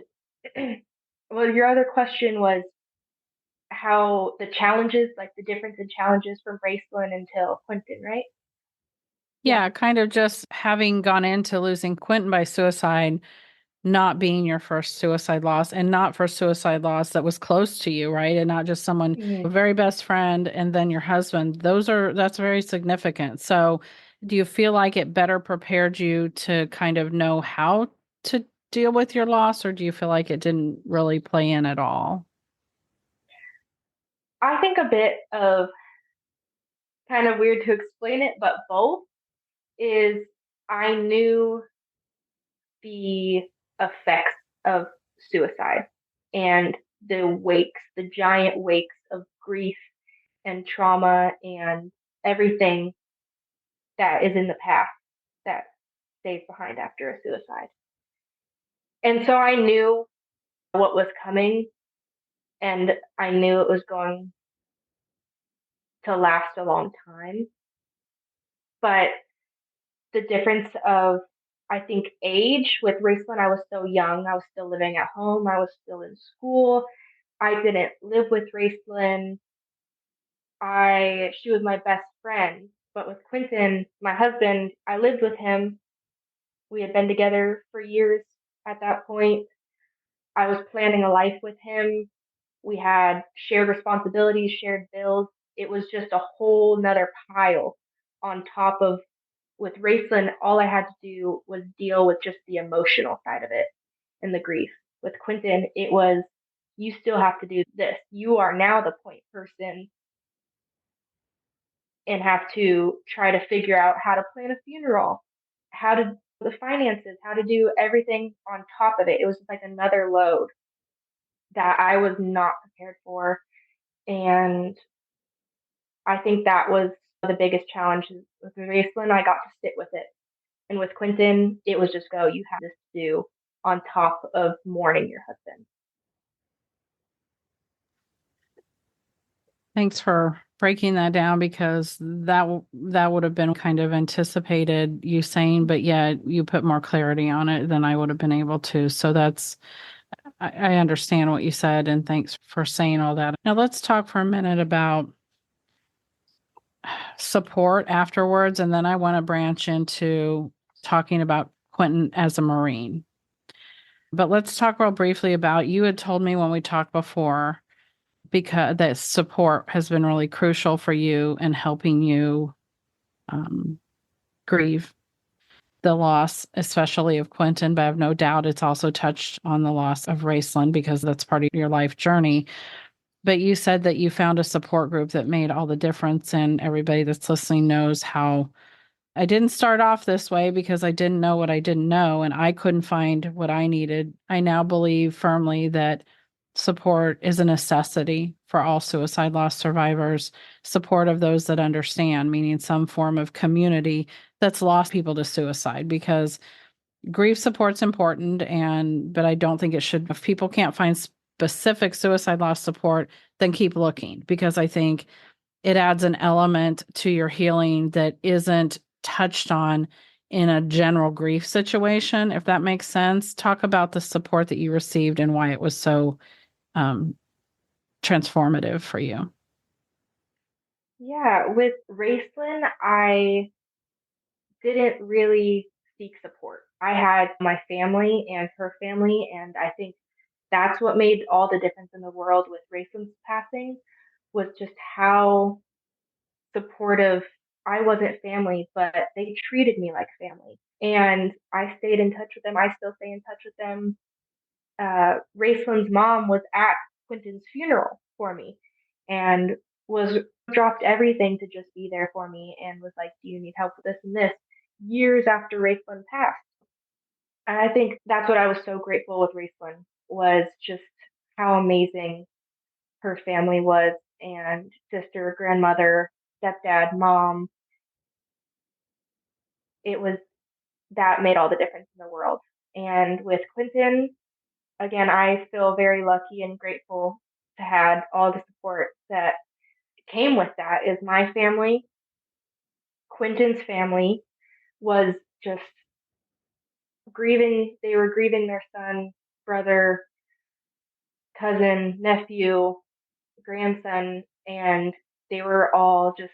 B: well, your other question was how the challenges, like the difference in challenges from Racelyn until Quentin, right? Yeah.
A: Yeah, kind of just having gone into losing Quentin by suicide, not being your first suicide loss, and not for suicide loss that was close to you, right? And not just someone, a
B: Mm-hmm.
A: very best friend, and then your husband. That's very significant. So, do you feel like it better prepared you to kind of know how to deal with your loss, or do you feel like it didn't really play in at all?
B: I think a bit of, kind of weird to explain it, but both, is I knew the effects of suicide and the giant wakes of grief and trauma and everything that is in the past that stays behind after a suicide. And so I knew what was coming, and I knew it was going to last a long time. But the difference of, I think, age with Raceland, I was so young. I was still living at home. I was still in school. I didn't live with Raceland. She was my best friend. But with Quentin, my husband, I lived with him. We had been together for years at that point. I was planning a life with him. We had shared responsibilities, shared bills. It was just a whole nother pile on top of, with Raceland, all I had to do was deal with just the emotional side of it and the grief. With Quentin, it was, you still have to do this. You are now the point person and have to try to figure out how to plan a funeral, how to the finances, how to do everything on top of it. It was like another load that I was not prepared for. And I think that was the biggest challenge with Raceland. I got to sit with it. And with Quentin, it was just go, you have this to do on top of mourning your husband.
A: Thanks for breaking that down because that would have been kind of anticipated you saying, but yet you put more clarity on it than I would have been able to. So I understand what you said, and thanks for saying all that. Now let's talk for a minute about support afterwards, and then I want to branch into talking about Quentin as a Marine. But let's talk real briefly about, you had told me when we talked before, because that support has been really crucial for you in helping you grieve. the loss, especially of Quentin, but I have no doubt it's also touched on the loss of Racelyn because that's part of your life journey. But you said that you found a support group that made all the difference, and everybody that's listening knows how I didn't start off this way because I didn't know what I didn't know and I couldn't find what I needed. I now believe firmly that support is a necessity for all suicide loss survivors, support of those that understand, meaning some form of community that's lost people to suicide, because grief support's important, but I don't think it should. If people can't find specific suicide loss support, then keep looking, because I think it adds an element to your healing that isn't touched on in a general grief situation, if that makes sense. Talk about the support that you received and why it was so transformative for you.
B: Yeah, with Racelyn, I didn't really seek support. I had my family and her family, and I think that's what made all the difference in the world with Racelyn's passing, was just how supportive. I wasn't family, but they treated me like family. And I stayed in touch with them. I still stay in touch with them. Racelyn's mom was at Quentin's funeral for me and was dropped everything to just be there for me and was like, "Do you need help with this and this?" Years after Racelyn passed. And I think that's what I was so grateful with Racelyn, was just how amazing her family was, and sister, grandmother, stepdad, mom. It was that made all the difference in the world. And with Quentin, again, I feel very lucky and grateful to have all the support that came with that. Is my family, Quentin's family, was just grieving. They were grieving their son, brother, cousin, nephew, grandson, and they were all just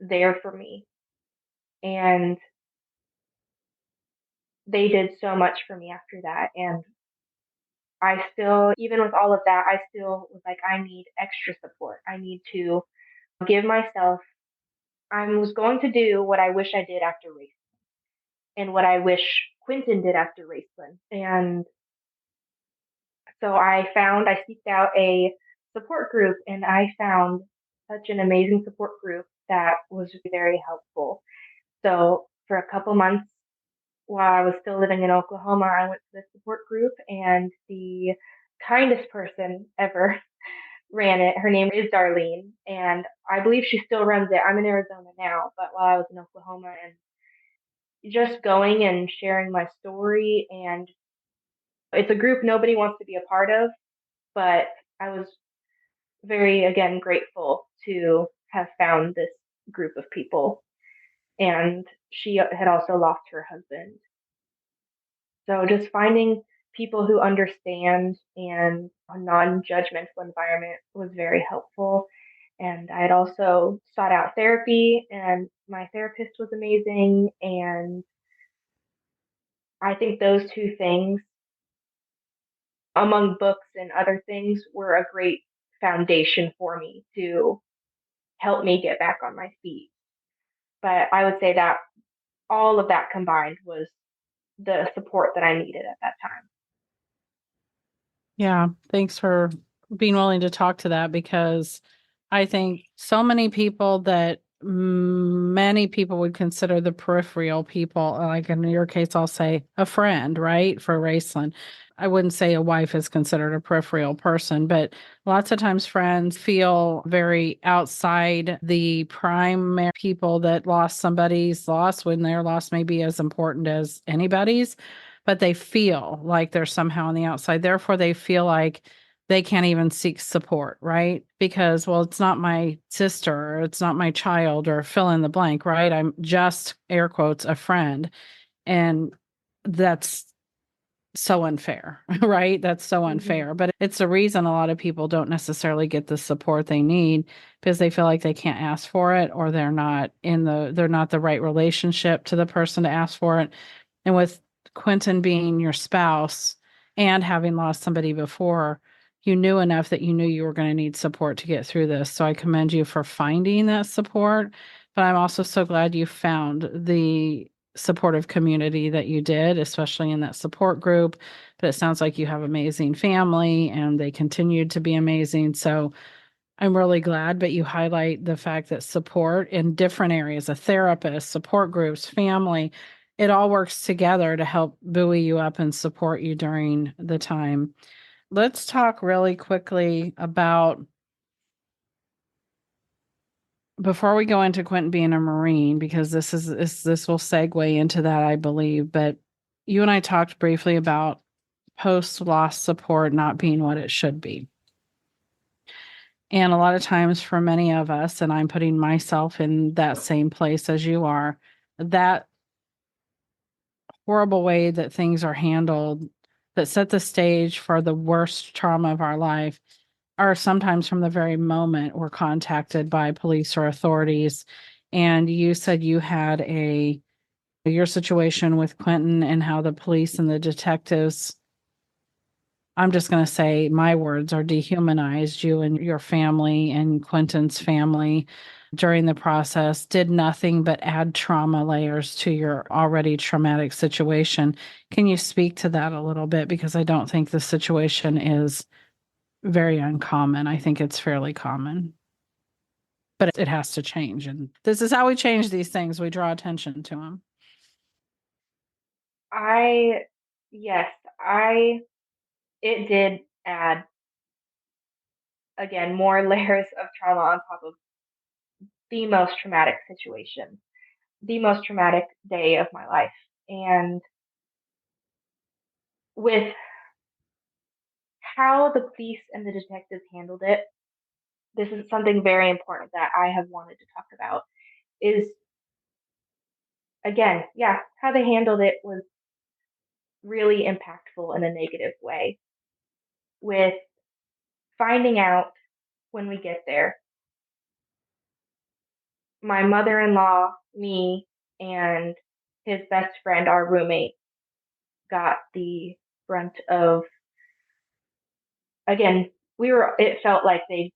B: there for me. And they did so much for me after that. And I still, even with all of that, I still was like, I need extra support. I need to give myself, I was going to do what I wish I did after race and what I wish Quentin did after Racelyn. And so I seeked out a support group, and I found such an amazing support group that was very helpful. So for a couple months while I was still living in Oklahoma, I went to this support group, and the kindest person ever ran it. Her name is Darlene, and I believe she still runs it. I'm in Arizona now, but while I was in Oklahoma, and just going and sharing my story, and it's a group nobody wants to be a part of, but I was very, again, grateful to have found this group of people. And she had also lost her husband. So just finding people who understand and a non-judgmental environment was very helpful. And I had also sought out therapy, and my therapist was amazing. And I think those two things, among books and other things, were a great foundation for me to help me get back on my feet. But I would say that all of that combined was the support that I needed at that time.
A: Yeah, thanks for being willing to talk to that, because I think so many people that many people would consider the peripheral people, like in your case, I'll say a friend, right? For Raceland. I wouldn't say a wife is considered a peripheral person, but lots of times friends feel very outside the primary people that lost somebody's loss, when their loss may be as important as anybody's, but they feel like they're somehow on the outside. Therefore, they feel like they can't even seek support, right? Because, well, it's not my sister, or it's not my child, or fill in the blank, right? I'm just, air quotes, a friend. And that's so unfair, right? That's so
B: Mm-hmm.
A: unfair. But it's the reason a lot of people don't necessarily get the support they need, because they feel like they can't ask for it, or they're not the right relationship to the person to ask for it. And with Quentin being your spouse and having lost somebody before, you knew enough that you knew you were going to need support to get through this. So I commend you for finding that support. But I'm also so glad you found the supportive community that you did, especially in that support group. But it sounds like you have amazing family and they continued to be amazing. So I'm really glad, but you highlight the fact that support in different areas, a therapist, support groups, family, it all works together to help buoy you up and support you during the time. Let's talk really quickly about, before we go into Quentin being a Marine, because this will segue into that, I believe, but you and I talked briefly about post-loss support not being what it should be. And a lot of times for many of us, and I'm putting myself in that same place as you are, that horrible way that things are handled that set the stage for the worst trauma of our life are sometimes from the very moment we're contacted by police or authorities. And you said you had your situation with Quentin and how the police and the detectives, I'm just going to say my words, are dehumanized you and your family and Quentin's family during the process, did nothing but add trauma layers to your already traumatic situation. Can you speak to that a little bit? Because I don't think the situation is very uncommon. I think it's fairly common, but it has to change. And this is how we change these things. We draw attention to them.
B: Yes, I, it did add, again, more layers of trauma on top of the most traumatic situation, the most traumatic day of my life. And with how the police and the detectives handled it, this is something very important that I have wanted to talk about is, again, yeah, how they handled it was really impactful in a negative way. With finding out when we get there, my mother in law, me, and his best friend, our roommate, got the brunt of, again, it felt like they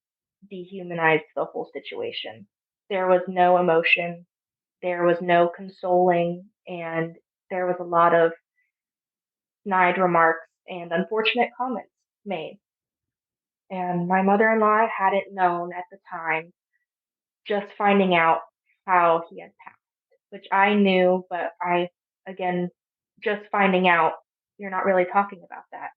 B: dehumanized the whole situation. There was no emotion, there was no consoling, and there was a lot of snide remarks and unfortunate comments made. And my mother in law hadn't known at the time, just finding out how he had passed, which I knew, but again, just finding out, you're not really talking about that.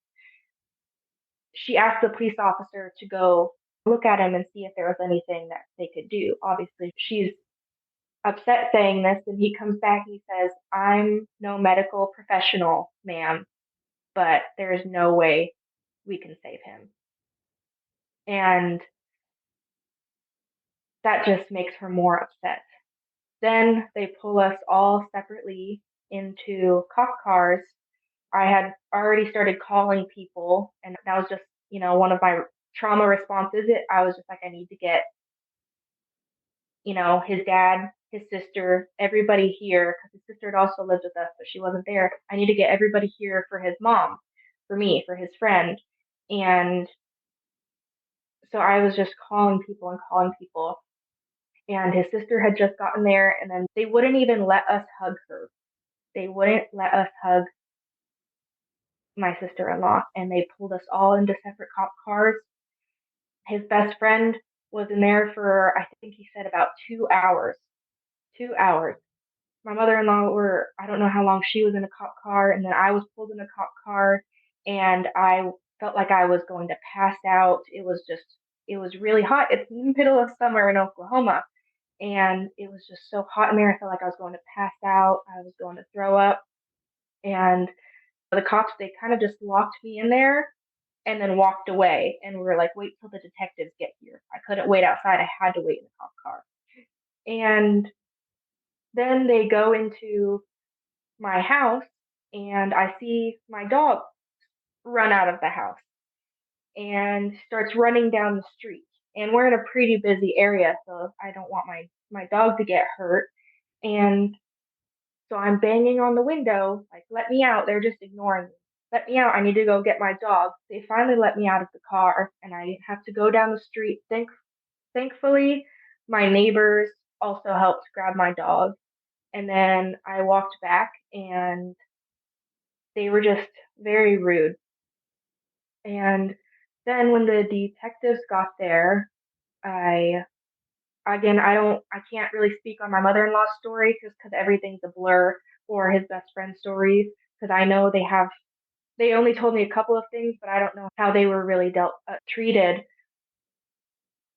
B: She asked the police officer to go look at him and see if there was anything that they could do. Obviously, she's upset saying this, and he comes back and he says, "I'm no medical professional, ma'am, but there is no way we can save him." And that just makes her more upset. Then they pull us all separately into cop cars. I had already started calling people, and that was just, one of my trauma responses. I was just like, I need to get, his dad, his sister, everybody here, because his sister had also lived with us, but she wasn't there. I need to get everybody here for his mom, for me, for his friend. And so I was just calling people and calling people. And his sister had just gotten there, and then they wouldn't even let us hug her. They wouldn't let us hug my sister in law, and they pulled us all into separate cop cars. His best friend was in there for, I think he said, about 2 hours. 2 hours. My mother in law I don't know how long she was in a cop car, and then I was pulled in a cop car, and I felt like I was going to pass out. It was really hot. It's in the middle of summer in Oklahoma, and it was just so hot in there. I felt like I was going to pass out. I was going to throw up. And the cops, they kind of just locked me in there and then walked away. And we were like, wait till the detectives get here. I couldn't wait outside. I had to wait in the cop car. And then they go into my house, and I see my dog run out of the house and starts running down the street. And we're in a pretty busy area, so I don't want my dog to get hurt. And so I'm banging on the window, like, let me out. They're just ignoring me. Let me out. I need to go get my dog. They finally let me out of the car, and I have to go down the street. Thankfully, my neighbors also helped grab my dog. And then I walked back and they were just very rude. And then when the detectives got there, I again I can't really speak on my mother-in-law's story just because everything's a blur, or his best friend's stories, because I know they only told me a couple of things, but I don't know how they were really treated.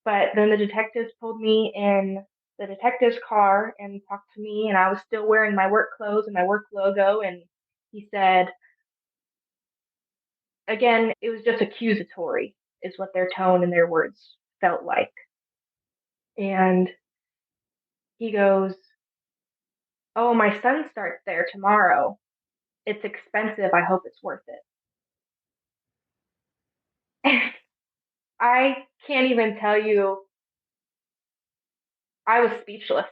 B: But then the detectives pulled me in the detective's car and talked to me, and I was still wearing my work clothes and my work logo. And he said, again, it was just accusatory, is what their tone and their words felt like. And he goes, "Oh, my son starts there tomorrow. It's expensive. I hope it's worth it." I can't even tell you, I was speechless.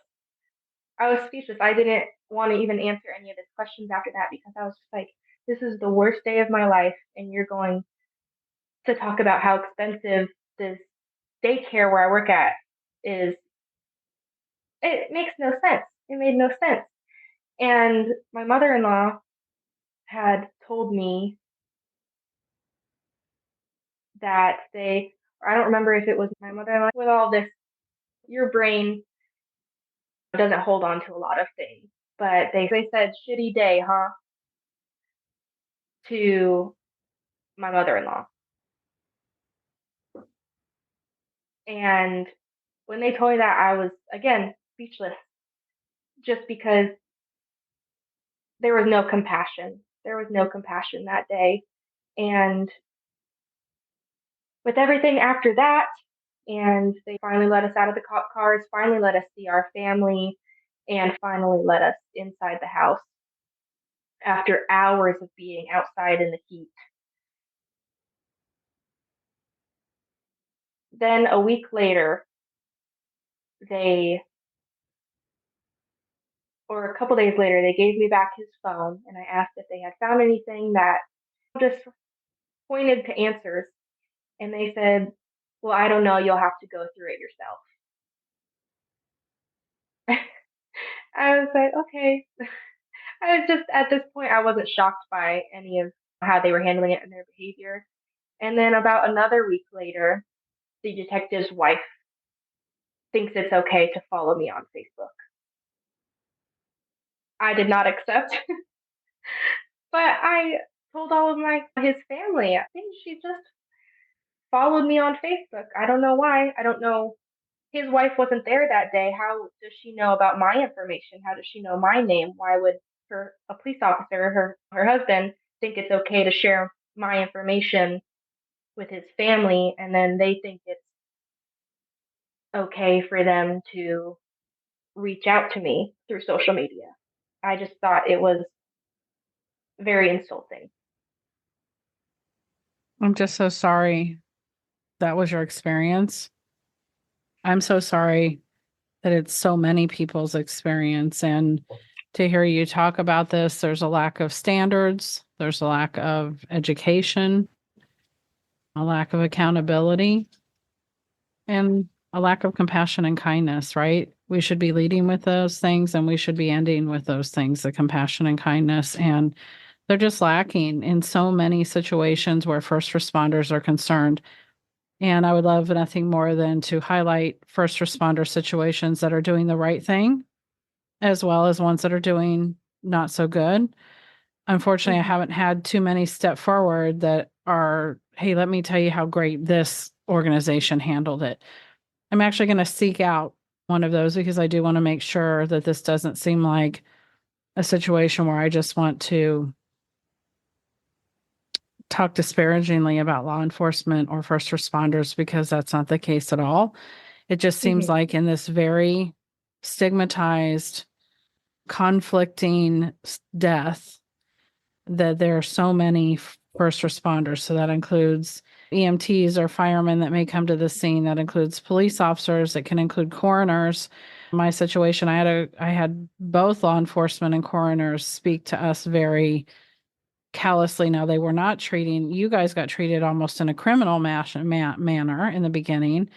B: I was speechless. I didn't want to even answer any of his questions after that because I was just like, this is the worst day of my life, and you're going to talk about how expensive this daycare where I work at is. It makes no sense. It made no sense. And my mother in law had told me that I don't remember if it was my mother in law, with all this, your brain doesn't hold on to a lot of things. But they said, "Shitty day, huh?" to my mother in law. And when they told me that, I was, again, speechless, just because there was no compassion. There was no compassion that day. And with everything after that, and they finally let us out of the cop cars, finally let us see our family, and finally let us inside the house after hours of being outside in the heat. Then a week later, they, or a couple days later, they gave me back his phone, and I asked if they had found anything that just pointed to answers. And they said, "Well, I don't know. You'll have to go through it yourself." I was like, okay. I was just, at this point, I wasn't shocked by any of how they were handling it and their behavior. And then about another week later, the detective's wife thinks it's okay to follow me on Facebook. I did not accept, but I told all of his family. I think she just followed me on Facebook. I don't know why. I don't know. His wife wasn't there that day. How does she know about my information? How does she know my name? Why would a police officer, her husband, think it's okay to share my information with his family, and then they think it's okay for them to reach out to me through social media? I just thought it was very insulting.
A: I'm just so sorry that was your experience. I'm so sorry that it's so many people's experience. And to hear you talk about this, there's a lack of standards, there's a lack of education, a lack of accountability, and a lack of compassion and kindness, right? We should be leading with those things and we should be ending with those things, the compassion and kindness. And they're just lacking in so many situations where first responders are concerned. And I would love nothing more than to highlight first responder situations that are doing the right thing, as well as ones that are doing not so good. Unfortunately, I
B: Mm-hmm.
A: haven't had too many step forward that are, hey, let me tell you how great this organization handled it. I'm actually going to seek out one of those because I do want to make sure that this doesn't seem like a situation where I just want to talk disparagingly about law enforcement or first responders, because that's not the case at all. It just seems
B: Mm-hmm.
A: like in this very stigmatized, conflicting death, that there are so many first responders. So that includes EMTs or firemen that may come to the scene. That includes police officers. It can include coroners. In my situation, I had both law enforcement and coroners speak to us very callously. Now, they were not treating, you guys got treated almost in a criminal manner in the beginning.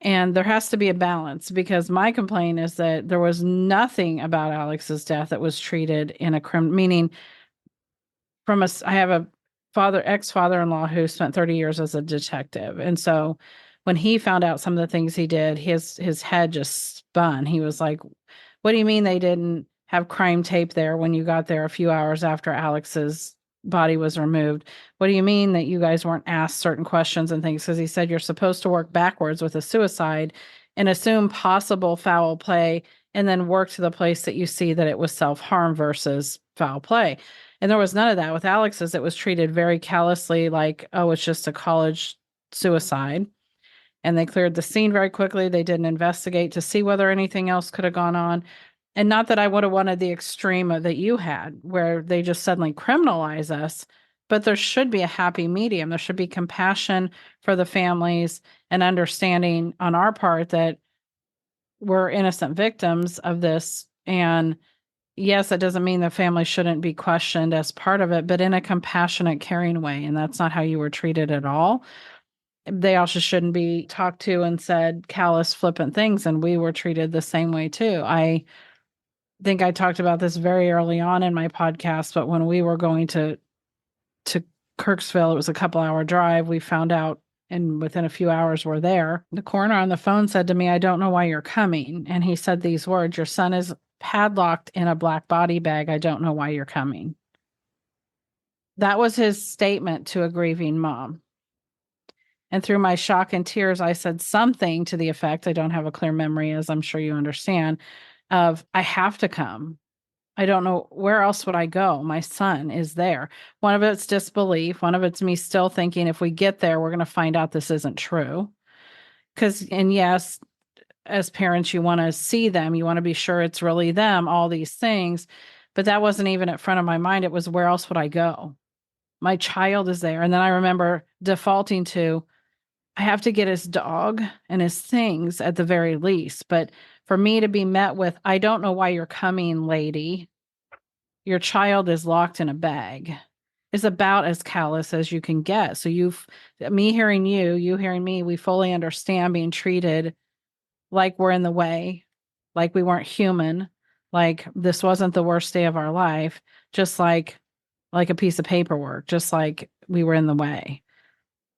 A: And there has to be a balance, because my complaint is that there was nothing about Alex's death that was treated in a meaning I have a ex-father-in-law who spent 30 years as a detective. And so when he found out some of the things he did, his head just spun. He was like, what do you mean they didn't have crime tape there when you got there a few hours after Alex's body was removed? What do you mean that you guys weren't asked certain questions and things? Because he said you're supposed to work backwards with a suicide and assume possible foul play and then work to the place that you see that it was self-harm versus foul play. And there was none of that with Alex's. It was treated very callously, like, oh, it's just a college suicide. And they cleared the scene very quickly. They didn't investigate to see whether anything else could have gone on. And not that I would have wanted the extreme that you had, where they just suddenly criminalize us, but there should be a happy medium. There should be compassion for the families and understanding on our part that we're innocent victims of this. And yes, it doesn't mean the family shouldn't be questioned as part of it, but in a compassionate, caring way. And that's not how you were treated at all. They also shouldn't be talked to and said callous, flippant things. And we were treated the same way too. I think I talked about this very early on in my podcast, but when we were going to Kirksville, it was a couple hour drive. We found out, and within a few hours we're there. The coroner on the phone said to me, I don't know why you're coming. And he said these words, your son is padlocked in a black body bag. I don't know why you're coming. That was his statement to a grieving mom. And through my shock and tears, I said something to the effect, I don't have a clear memory, as I'm sure you understand, of I have to come. I don't know where else would I go. My son is there. One of it's disbelief. One of it's me still thinking if we get there, we're going to find out this isn't true. And yes, as parents, you want to see them. You want to be sure it's really them, all these things. But that wasn't even at front of my mind. It was, where else would I go? My child is there. And then I remember defaulting to, I have to get his dog and his things at the very least. But for me to be met with, I don't know why you're coming, lady. Your child is locked in a bag, is about as callous as you can get. So me hearing you hearing me, we fully understand being treated like we're in the way, like we weren't human, like this wasn't the worst day of our life, just like a piece of paperwork, just like we were in the way.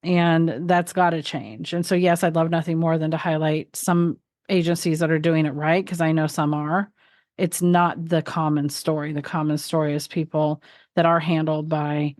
A: And that's got to change. And so, yes, I'd love nothing more than to highlight some agencies that are doing it right, because I know some are. It's not the common story. The common story is people that are handled by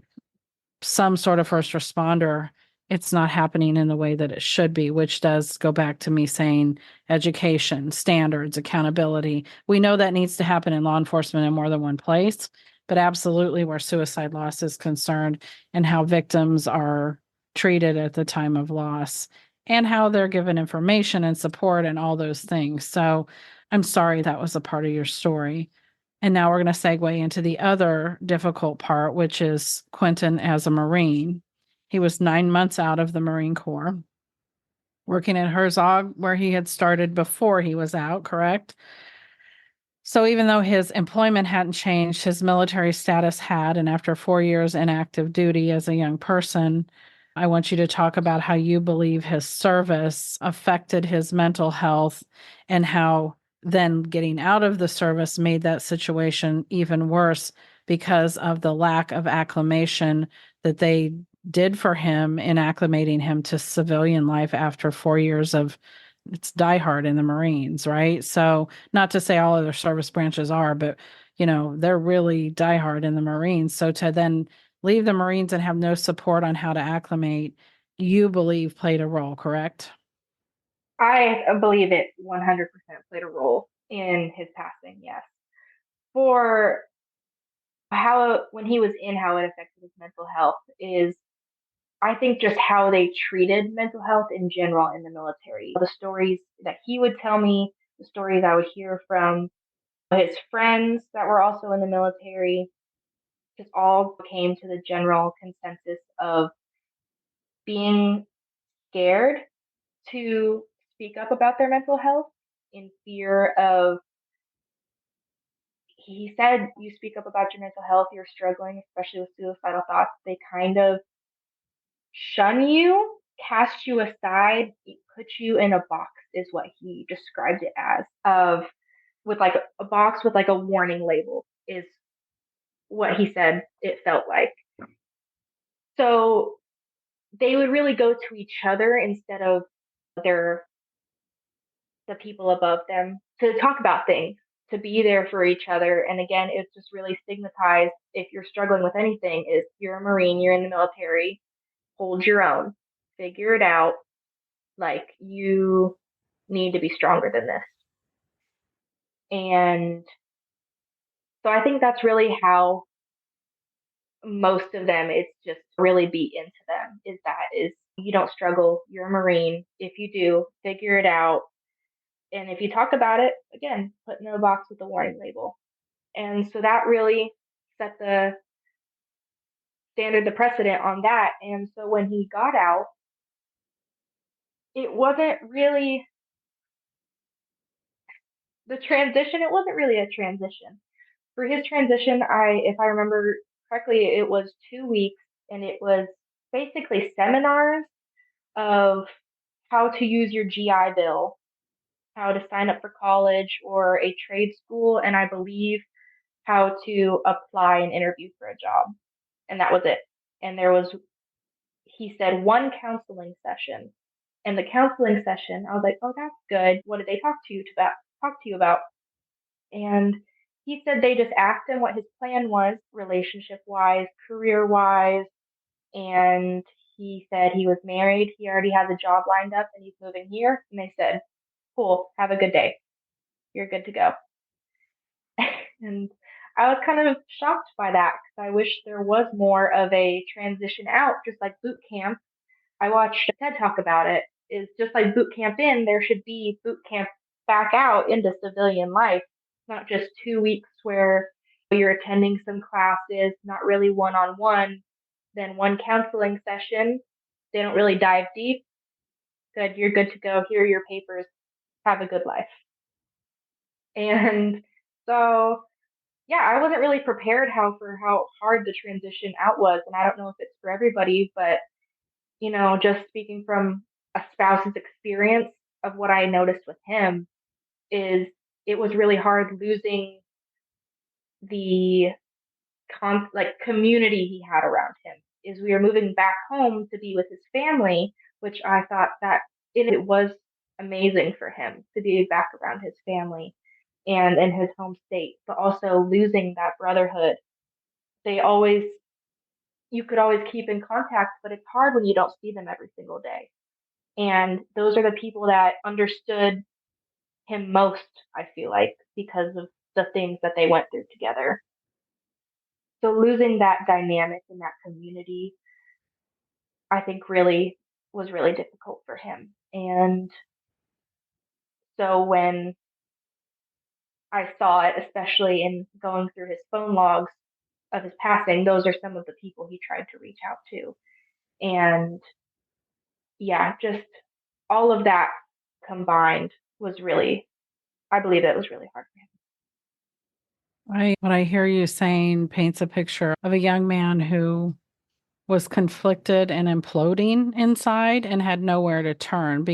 A: some sort of first responder. It's not happening in the way that it should be, which does go back to me saying education, standards, accountability. We know that needs to happen in law enforcement in more than one place, but absolutely where suicide loss is concerned, and how victims are treated at the time of loss, and how they're given information and support and all those things. So I'm sorry that was a part of your story. And now we're going to segue into the other difficult part, which is Quentin as a Marine. He was 9 months out of the Marine Corps, working at Herzog, where he had started before he was out, correct? So even though his employment hadn't changed, his military status had. And after 4 years in active duty as a young person, I want you to talk about how you believe his service affected his mental health, and how then getting out of the service made that situation even worse because of the lack of acclimation that they did for him in acclimating him to civilian life after 4 years of, it's diehard in the Marines, right? So not to say all other service branches are, but they're really diehard in the Marines. So to then leave the Marines and have no support on how to acclimate, you believe played a role, correct?
B: I believe it 100% played a role in his passing, yes. For how, when he was in, how it affected his mental health is, I think, just how they treated mental health in general in the military. The stories that he would tell me, the stories I would hear from his friends that were also in the military, just all came to the general consensus of being scared to speak up about their mental health, in fear of, he said, you speak up about your mental health, you're struggling, especially with suicidal thoughts, they kind of shun you cast you aside, he put you in a box, is what he described it as, of with like a box with like a warning label, is what he said it felt like. So they would really go to each other instead of their the people above them to talk about things, to be there for each other. And again, it's just really stigmatized. If you're struggling with anything, is you're a Marine, you're in the military, hold your own, figure it out. Like, you need to be stronger than this. And so I think that's really how most of them, it's just really beat into them, is you don't struggle, you're a Marine. If you do, figure it out. And if you talk about it, again, put in a box with a warning label. And so that really set the standard, the precedent on that. And so when he got out, it wasn't really it wasn't really a transition. For his transition, if I remember correctly, it was 2 weeks, and it was basically seminars of how to use your GI Bill, how to sign up for college or a trade school, and I believe how to apply and interview for a job. And that was it. And there was, he said, one counseling session. And the counseling session, I was like, oh, that's good. What did they talk to you about? And he said they just asked him what his plan was, relationship wise, career wise. And he said he was married. He already has a job lined up and he's moving here. And they said, cool, have a good day. You're good to go. And I was kind of shocked by that because I wish there was more of a transition out, just like boot camp. I watched a TED Talk about it. Is just like boot camp in, there should be boot camp back out into civilian life, not just 2 weeks where you're attending some classes, not really one on one, then one counseling session. They don't really dive deep. Good, you're good to go. Here are your papers. Have a good life. And so, yeah, I wasn't really prepared for how hard the transition out was. And I don't know if it's for everybody, but just speaking from a spouse's experience of what I noticed with him, is it was really hard losing the community he had around him. Is we were moving back home to be with his family, which I thought that it was amazing for him to be back around his family and in his home state, but also losing that brotherhood. They always You could always keep in contact, but it's hard when you don't see them every single day. And those are the people that understood him most, I feel like, because of the things that they went through together. So losing that dynamic in that community, I think really was really difficult for him. And so when I saw it, especially in going through his phone logs of his passing, those are some of the people he tried to reach out to. And yeah, just all of that combined was really, I believe it was really hard for him.
A: What I hear you saying paints a picture of a young man who was conflicted and imploding inside and had nowhere to turn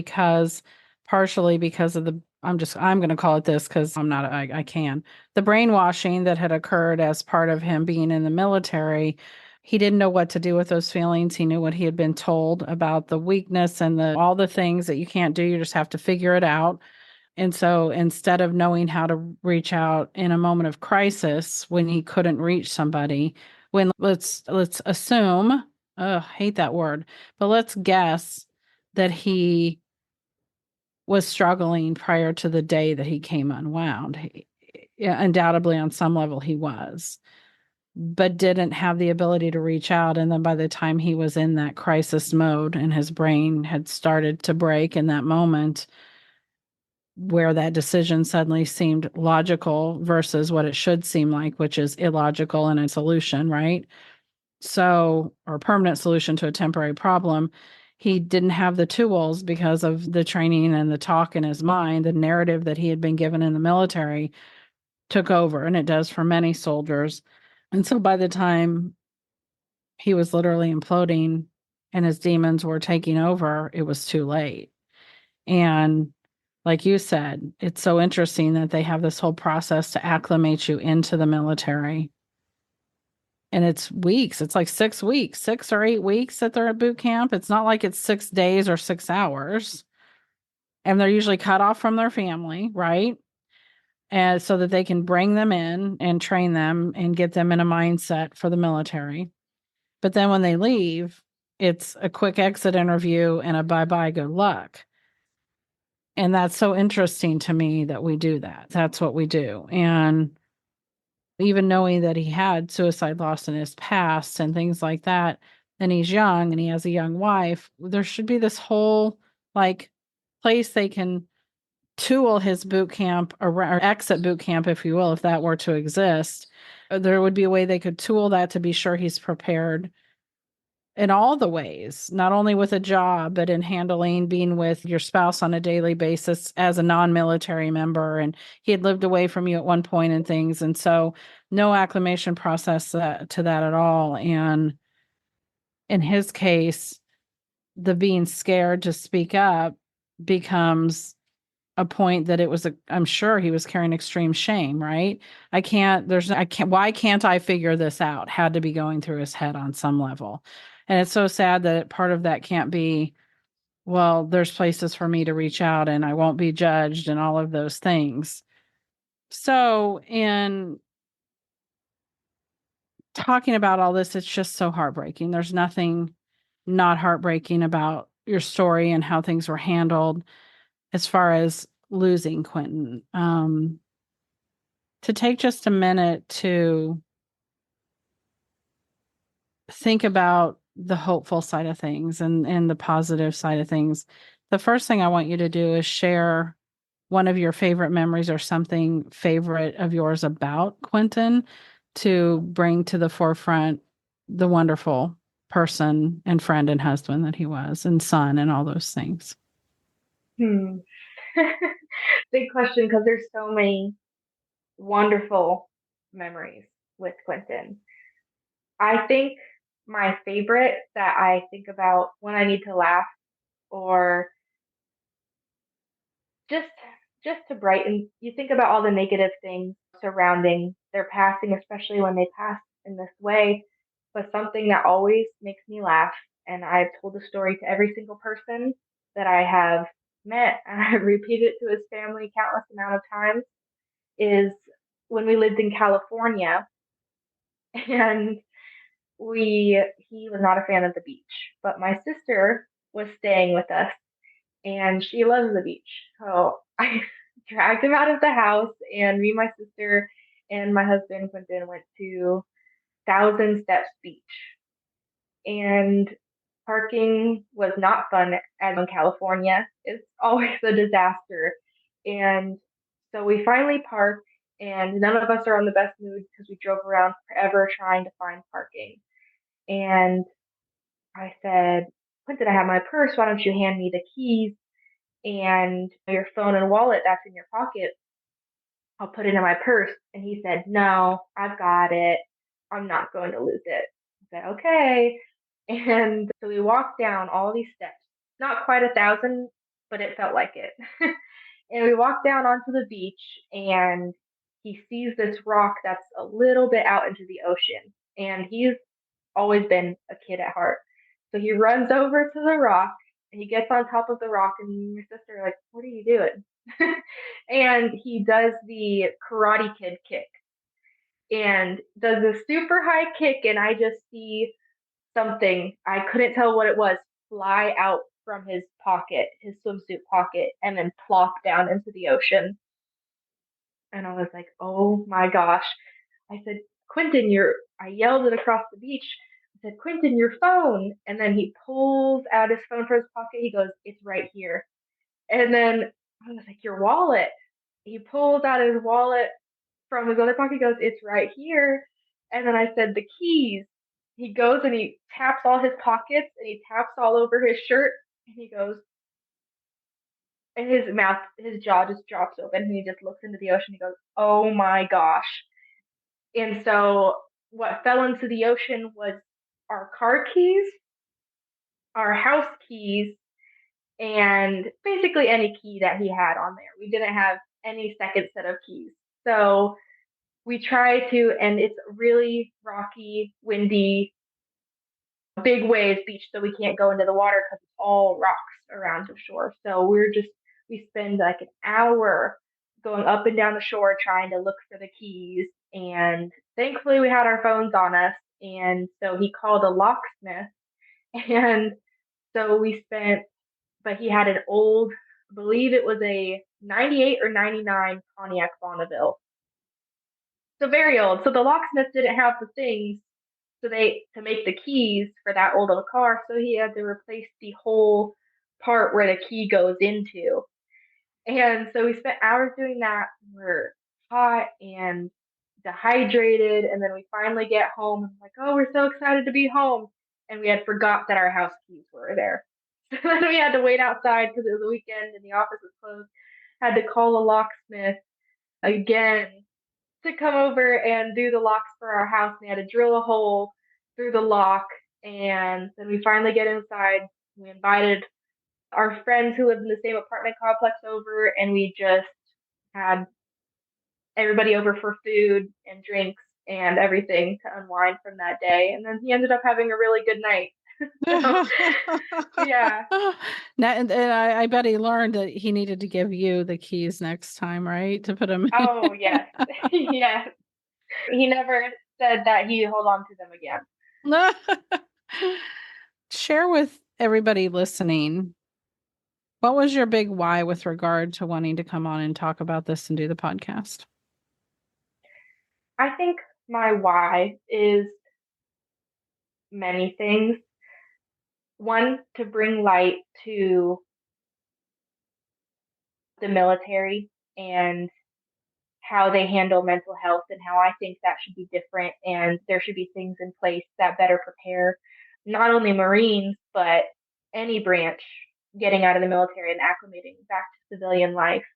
A: partially because of I'm going to call it this because I can. The brainwashing that had occurred as part of him being in the military. He didn't know what to do with those feelings. He knew what he had been told about the weakness and all the things that you can't do. You just have to figure it out. And so instead of knowing how to reach out in a moment of crisis when he couldn't reach somebody, when let's assume, hate that word, but let's guess that he was struggling prior to the day that he came unwound. Yeah, undoubtedly on some level he was, but didn't have the ability to reach out. And then by the time he was in that crisis mode and his brain had started to break in that moment, where that decision suddenly seemed logical versus what it should seem like, which is illogical and a solution, right? So, or a permanent solution to a temporary problem. He didn't have the tools because of the training and the talk in his mind. The narrative that he had been given in the military took over, and it does for many soldiers. And so by the time he was literally imploding and his demons were taking over, it was too late. And like you said, it's so interesting that they have this whole process to acclimate you into the military. And it's weeks. It's like 6 weeks, 6 or 8 weeks that they're at boot camp. It's not like it's 6 days or 6 hours. And they're usually cut off from their family, right? And so that they can bring them in and train them and get them in a mindset for the military. But then when they leave, it's a quick exit interview and a bye-bye, good luck. And that's so interesting to me that we do that. That's what we do. And even knowing that he had suicide loss in his past and things like that, and he's young and he has a young wife, there should be this whole like place they can tool his boot camp or exit boot camp, if you will, if that were to exist. There would be a way they could tool that to be sure he's prepared in all the ways, not only with a job, but in handling being with your spouse on a daily basis as a non-military member. And he had lived away from you at one point and things. And so no acclimation process to that at all. And in his case, the being scared to speak up becomes a point that I'm sure he was carrying extreme shame, right? Why can't I figure this out? Had to be going through his head on some level. And it's so sad that part of that can't be, well, there's places for me to reach out and I won't be judged and all of those things. So in talking about all this, it's just so heartbreaking. There's nothing not heartbreaking about your story and how things were handled as far as losing Quentin. To take just a minute to think about the hopeful side of things and the positive side of things, the first thing I want you to do is share one of your favorite memories or something favorite of yours about Quentin to bring to the forefront the wonderful person and friend and husband that he was and son and all those things.
B: Big question, because there's so many wonderful memories with Quentin. I think my favorite that I think about when I need to laugh or just just to brighten, you think about all the negative things surrounding their passing, especially when they pass in this way. But something that always makes me laugh, and I've told the story to every single person that I have met, and I've repeated it to his family countless amount of times, is when we lived in California and he was not a fan of the beach, but my sister was staying with us and she loves the beach. So I dragged him out of the house, and me, my sister, and my husband Quentin went to Thousand Steps Beach. And parking was not fun as in California. It's always a disaster. And so we finally parked, and none of us are on the best mood because we drove around forever trying to find parking. And I said, Quentin, I have my purse. Why don't you hand me the keys and your phone and wallet that's in your pocket? I'll put it in my purse. And he said, No, I've got it. I'm not going to lose it. I said, Okay. And so we walked down all these steps, not quite 1,000, but it felt like it. And we walked down onto the beach, and he sees this rock that's a little bit out into the ocean. And he's always been a kid at heart. So he runs over to the rock and he gets on top of the rock, and your sister are like, What are you doing? And he does the Karate Kid kick and does a super high kick, and I just see something, I couldn't tell what it was, fly out from his pocket, his swimsuit pocket, and then plop down into the ocean. And I was like, oh my gosh. I said, Quentin, I yelled it across the beach. I said, Quentin, your phone. And then he pulls out his phone from his pocket. He goes, it's right here. And then I was like, your wallet. He pulls out his wallet from his other pocket. He goes, it's right here. And then I said, the keys. He goes and he taps all his pockets and he taps all over his shirt. And he goes, and his jaw just drops open and he just looks into the ocean. He goes, oh my gosh. And so what fell into the ocean was our car keys our house keys and basically any key that he had on there. We didn't have any second set of keys. So we try to, and it's really rocky, windy, big waves beach, so we can't go into the water because it's all rocks around the shore. So we spend like an hour going up and down the shore trying to look for the keys. And thankfully, we had our phones on us. And so he called a locksmith. And so we spent, but he had an old, I believe it was a 98 or 99 Pontiac Bonneville. So very old. So the locksmith didn't have the things to make the keys for that old of a car, so he had to replace the whole part where the key goes into. And so we spent hours doing that. We're hot and dehydrated, and then we finally get home. And I'm like, oh, we're so excited to be home, and we had forgot that our house keys were there. So then we had to wait outside because it was a weekend and the office was closed. Had to call a locksmith again to come over and do the locks for our house. And they had to drill a hole through the lock. And then we finally get inside. We invited our friends who lived in the same apartment complex over, and we just had everybody over for food and drinks and everything to unwind from that day. And then he ended up having a really good night. So, yeah.
A: Now, and I bet he learned that he needed to give you the keys next time, right? To put them in.
B: Oh, yes. Yes. He never said that he'd hold on to them again.
A: Share with everybody listening, what was your big why with regard to wanting to come on and talk about this and do the podcast?
B: I think my why is many things. One, to bring light to the military and how they handle mental health, and how I think that should be different, and there should be things in place that better prepare not only Marines but any branch getting out of the military and acclimating back to civilian life,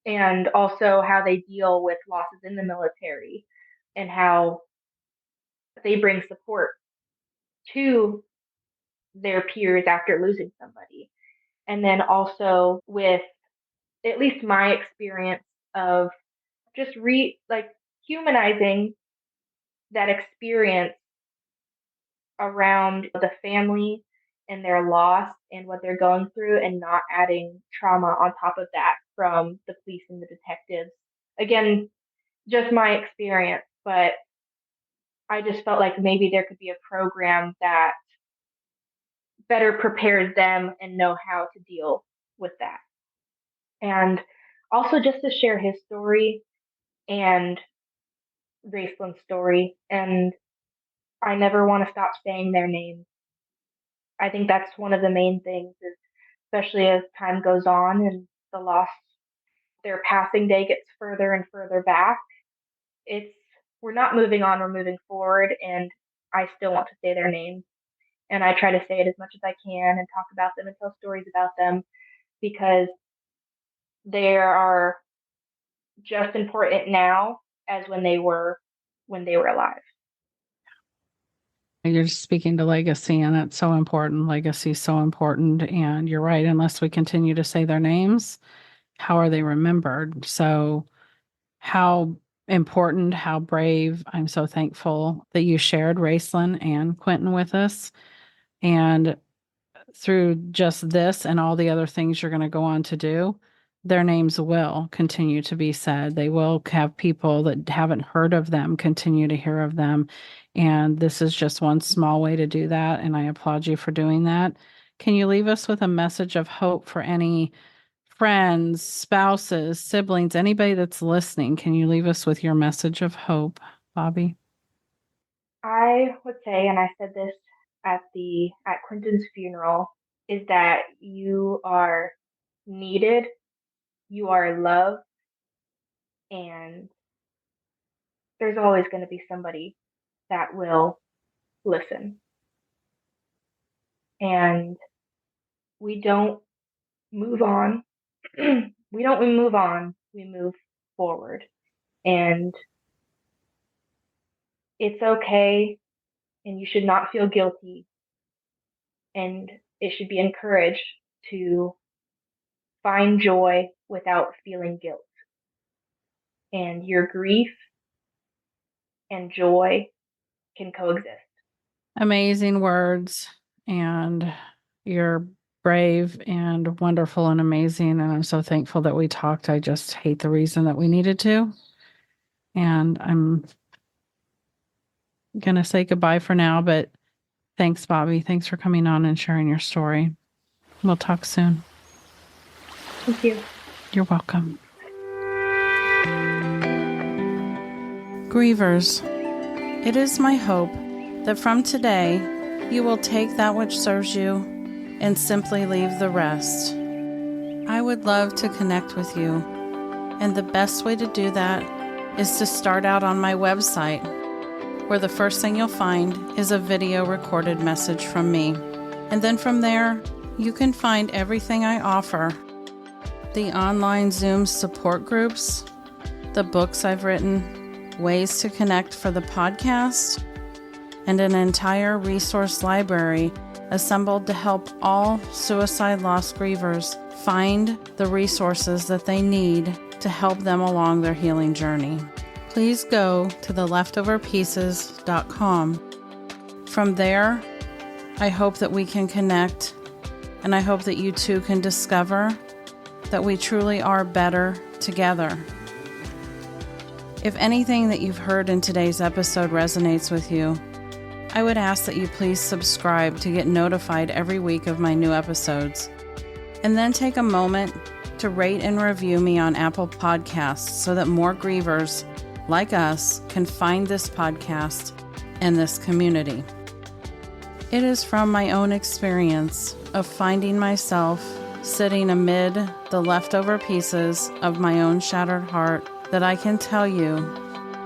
B: and also how they deal with losses in the military and how they bring support to their peers after losing somebody. And then also with at least my experience of just like humanizing that experience around the family and their loss and what they're going through, and not adding trauma on top of that from the police and the detectives. Again, just my experience, but I just felt like maybe there could be a program that better prepares them and know how to deal with that. And also just to share his story and Racelyn's story. And I never want to stop saying their names. I think that's one of the main things, is especially as time goes on and the loss, their passing day gets further and further back. It's we're not moving on, we're moving forward, and I still want to say their names. And I try to say it as much as I can and talk about them and tell stories about them, because they are just important now as when they were alive.
A: You're just speaking to legacy, and it's so important. Legacy is so important. And you're right. Unless we continue to say their names, how are they remembered? So, how important, how brave. I'm so thankful that you shared Racelyn and Quentin with us. And through just this and all the other things you're going to go on to do, their names will continue to be said. They will have people that haven't heard of them continue to hear of them. And this is just one small way to do that. And I applaud you for doing that. Can you leave us with a message of hope for any friends, spouses, siblings, anybody that's listening? Can you leave us with your message of hope, Bobbi?
B: I would say, and I said this at Quentin's funeral, is that you are needed, you are loved, and there's always going to be somebody that will listen. And we don't move on. We don't move on, we move forward. And it's okay, and you should not feel guilty and it should be encouraged to find joy without feeling guilt. And your grief and joy can coexist.
A: Amazing words, and you're brave and wonderful and amazing. And I'm so thankful that we talked. I just hate the reason that we needed to. And I'm going to say goodbye for now, but thanks, Bobbi. Thanks for coming on and sharing your story. We'll talk soon.
B: Thank you.
A: You're welcome. Grievers, it is my hope that from today you will take that which serves you and simply leave the rest. I would love to connect with you, and the best way to do that is to start out on my website, where the first thing you'll find is a video recorded message from me. And then from there, you can find everything I offer: the online Zoom support groups, the books I've written, ways to connect for the podcast, and an entire resource library assembled to help all suicide loss grievers find the resources that they need to help them along their healing journey. Please go to theleftoverpieces.com. From there, I hope that we can connect, and I hope that you too can discover that we truly are better together. If anything that you've heard in today's episode resonates with you, I would ask that you please subscribe to get notified every week of my new episodes. And then take a moment to rate and review me on Apple Podcasts so that more grievers like us can find this podcast and this community. It is from my own experience of finding myself sitting amid the leftover pieces of my own shattered heart that I can tell you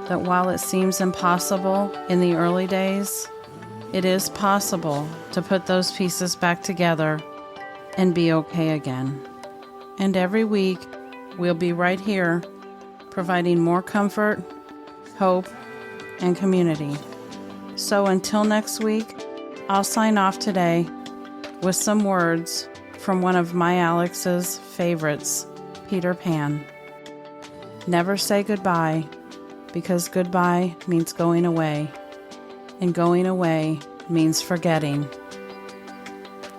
A: that while it seems impossible in the early days, it is possible to put those pieces back together and be okay again. And every week, we'll be right here providing more comfort, hope, and community. So until next week, I'll sign off today with some words from one of my Alex's favorites, Peter Pan. Never say goodbye, because goodbye means going away, and going away means forgetting.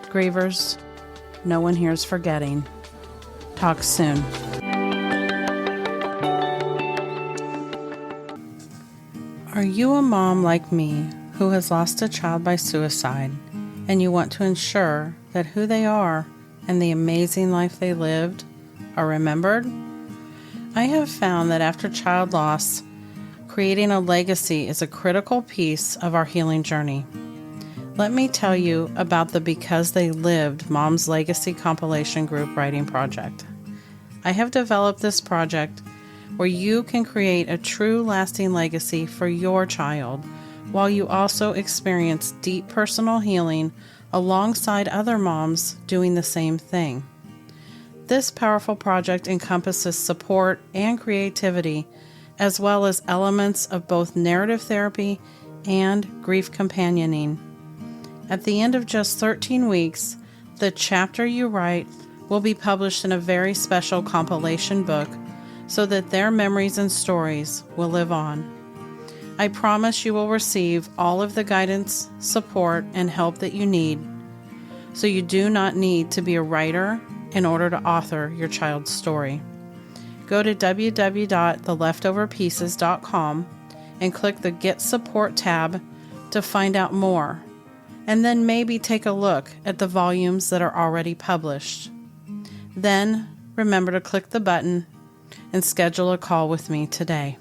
A: Grievers, no one here's forgetting. Talk soon. Are you a mom like me who has lost a child by suicide, and you want to ensure that who they are and the amazing life they lived are remembered? I have found that after child loss, creating a legacy is a critical piece of our healing journey. Let me tell you about the Because They Lived Mom's Legacy Compilation Group Writing Project. I have developed this project where you can create a true lasting legacy for your child while you also experience deep personal healing alongside other moms doing the same thing. This powerful project encompasses support and creativity, as well as elements of both narrative therapy and grief companioning. At the end of just 13 weeks, the chapter you write will be published in a very special compilation book so that their memories and stories will live on. I promise you will receive all of the guidance, support, and help that you need, so you do not need to be a writer in order to author your child's story. Go to www.theleftoverpieces.com and click the Get Support tab to find out more, and then maybe take a look at the volumes that are already published. Then remember to click the button and schedule a call with me today.